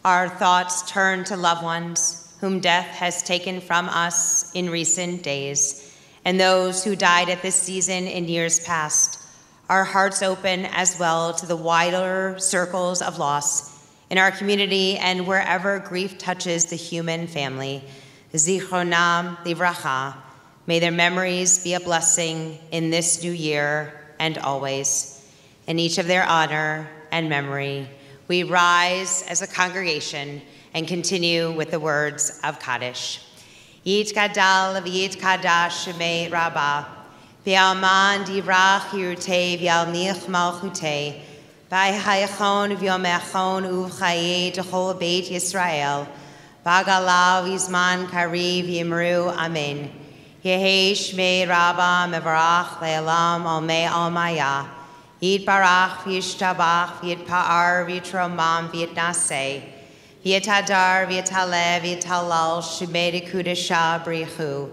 Our thoughts turn to loved ones whom death has taken from us in recent days, and those who died at this season in years past. Our hearts open as well to the wider circles of loss in our community and wherever grief touches the human family. Zichronam livracha. May their memories be a blessing in this new year and always. In each of their honor and memory, we rise as a congregation and continue with the words of Kaddish. Yit gadal v'yit kadash shemei rabbah. V'alman divrach yirtei v'alnich malchutei. V'hayachon v'yomechon uv'chayei d'chol beit Yisrael. V'agalav v'zman kariv yimru amen. Yehi shmei rabbah mevarach le'elam olmei almaya. Yitbarach v'yishtabach v'yitpa'ar v'yitromam v'yitnaseh. V'yitadar v'yitalev v'yitalal shemei dekudesha brichu.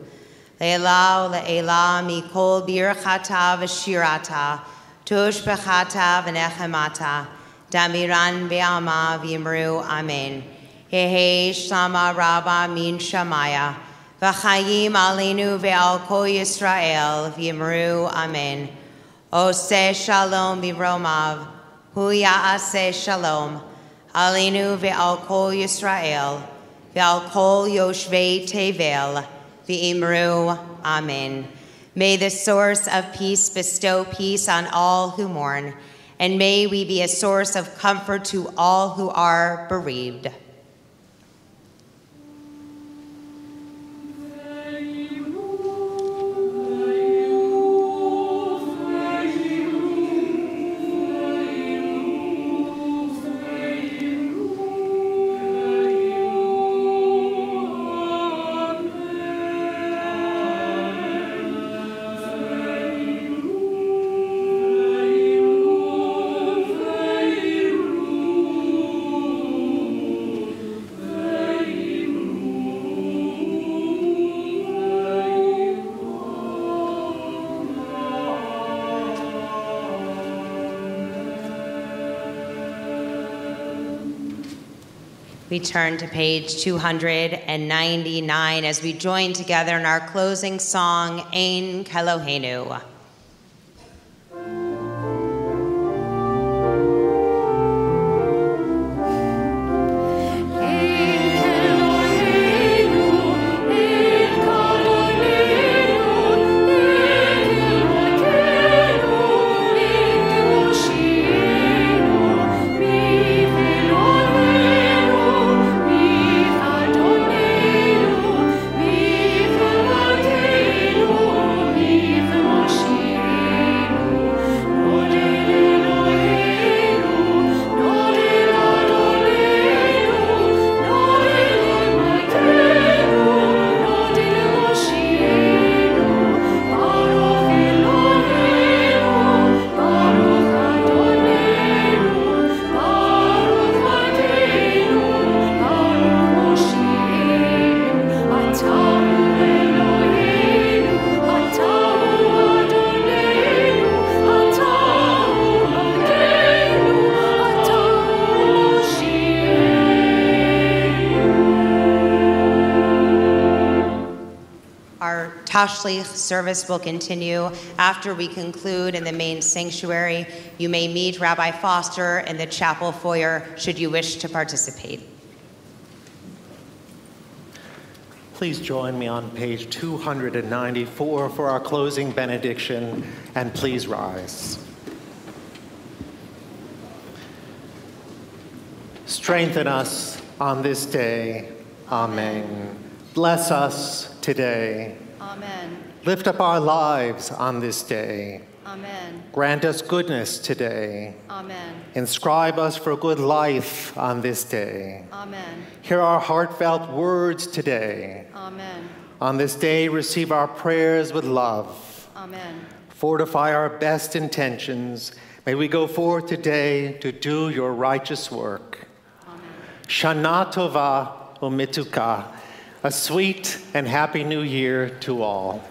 Le'ela le'ela mikol birchata v'shirata. Tush bechata v'nechemata. Damiran v'alma v'yimru amen. Yehi shlama rabbah min shamaya. V'chayim aleinu ve'al kol Yisrael v'yimru amen. Oseh shalom b'romav, hu ya'aseh shalom. Aleinu ve'al kol Yisrael, ve'al kol yoshvei tevel, v'imru amen. May the source of peace bestow peace on all who mourn, and may we be a source of comfort to all who are bereaved. We turn to page 299 as we join together in our closing song, Ein Kelohenu. Moshe. Tashlich service will continue after we conclude in the main sanctuary. You may meet Rabbi Foster in the chapel foyer should you wish to participate. Please join me on page 294 for our closing benediction, and please rise. Strengthen us on this day. Amen. Bless us today. Amen. Lift up our lives on this day. Amen. Grant us goodness today. Amen. Inscribe us for good life on this day. Amen. Hear our heartfelt words today. Amen. On this day, receive our prayers with love. Amen. Fortify our best intentions. May we go forth today to do your righteous work. Amen. Shana Tova Umituka. A sweet and happy new year to all.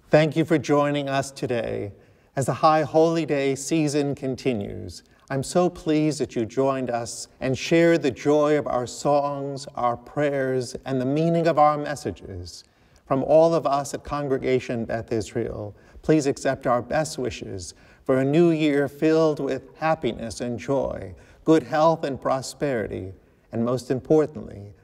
Thank you for joining us today. As the High Holy Day season continues, I'm so pleased that you joined us and shared the joy of our songs, our prayers, and the meaning of our messages. From all of us at Congregation Beth Israel, please accept our best wishes for a new year filled with happiness and joy, good health and prosperity, and most importantly,